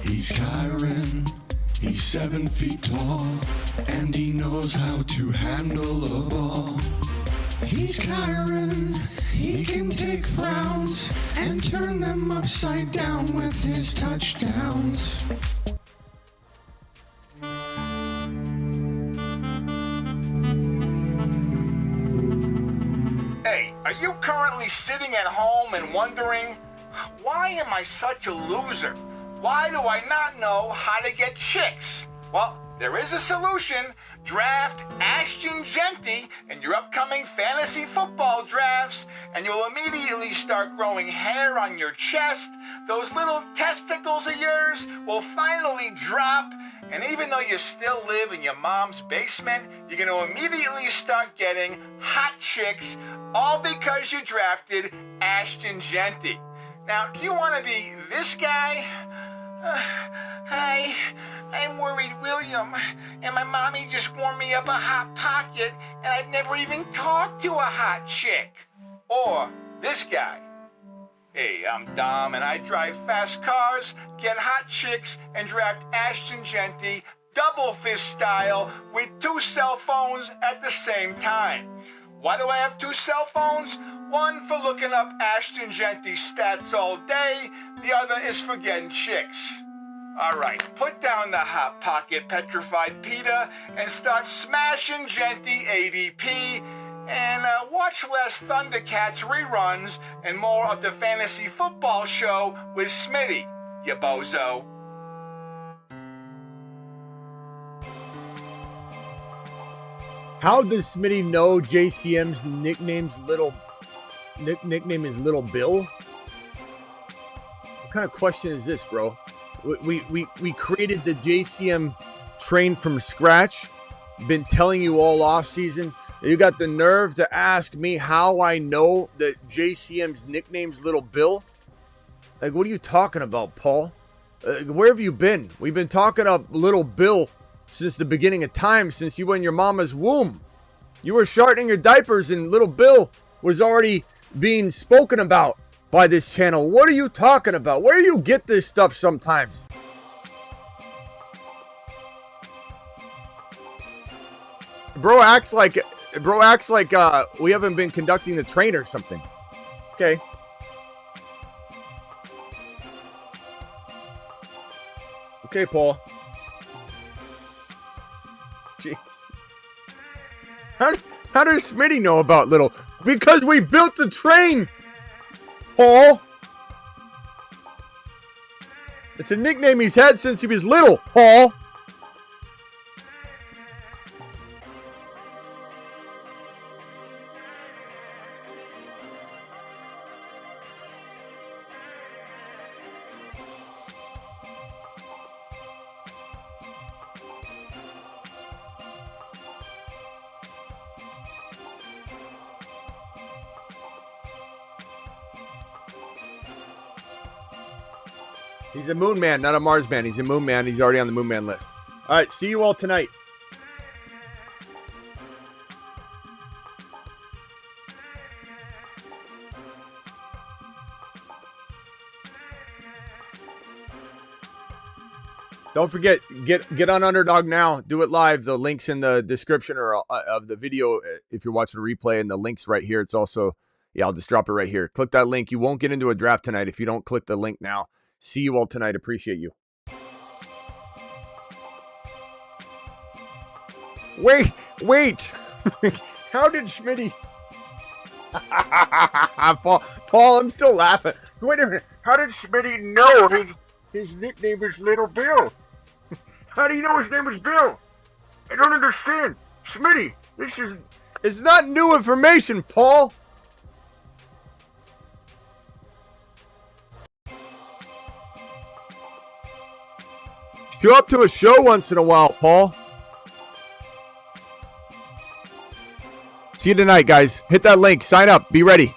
He's Kyron, he's 7 feet tall, and he knows how to handle a ball. He's Kyron, he can take frowns and turn them upside down with his touchdowns.
Hey, are you currently sitting at home and wondering, why am I such a loser? Why do I not know how to get chicks? Well, there is a solution. Draft Ashton Genty in your upcoming fantasy football drafts, and you'll immediately start growing hair on your chest. Those little testicles of yours will finally drop, and even though you still live in your mom's basement, you're going to immediately start getting hot chicks, all because you drafted Ashton Genty. Now, do you want to be this guy? Hi, I'm worried William, and my mommy just warmed me up a Hot Pocket, and I've never even talked to a hot chick. Or this guy. Hey, I'm Dom, and I drive fast cars, get hot chicks, and draft Ashton Genty double fist style with 2 cell phones at the same time. Why do I have 2 cell phones? One for looking up Ashton Genty stats all day, the other is for getting chicks. Alright, put down the Hot Pocket petrified pita and start smashing Genty ADP, and watch less Thundercats reruns and more of the fantasy football show with Smitty, you bozo.
How does Smitty know JCM's nickname is Little Bill? kind of question is this, bro? We created the JCM train from scratch. Been telling you all off season. You got the nerve to ask me how I know that JCM's nickname's Little Bill? Like, what are you talking about, Paul? Where have you been? We've been talking up Little Bill since the beginning of time, since you were in your mama's womb. You were shortening your diapers and Little Bill was already being spoken about by this channel. What are you talking about? Where do you get this stuff sometimes? Bro acts like we haven't been conducting the train or something. Okay. Okay, Paul. Jeez. How does Smitty know about Little? Because we built the train, Paul. It's a nickname he's had since he was little, Paul. He's a Moon Man, not a Mars Man. He's a Moon Man. He's already on the Moon Man list. All right, see you all tonight. Don't forget, get on Underdog now. Do it live. The link's in the description or of the video if you're watching a replay, and the link's right here. It's also, yeah, I'll just drop it right here. Click that link. You won't get into a draft tonight if you don't click the link now. See you all tonight. Appreciate you. Wait. How did Smitty? Paul, I'm still laughing. Wait a minute. How did Smitty know his nickname is Little Bill? How do you know his name is Bill? I don't understand. Smitty, it's not new information, Paul. Show up to a show once in a while, Paul. See you tonight, guys. Hit that link. Sign up. Be ready.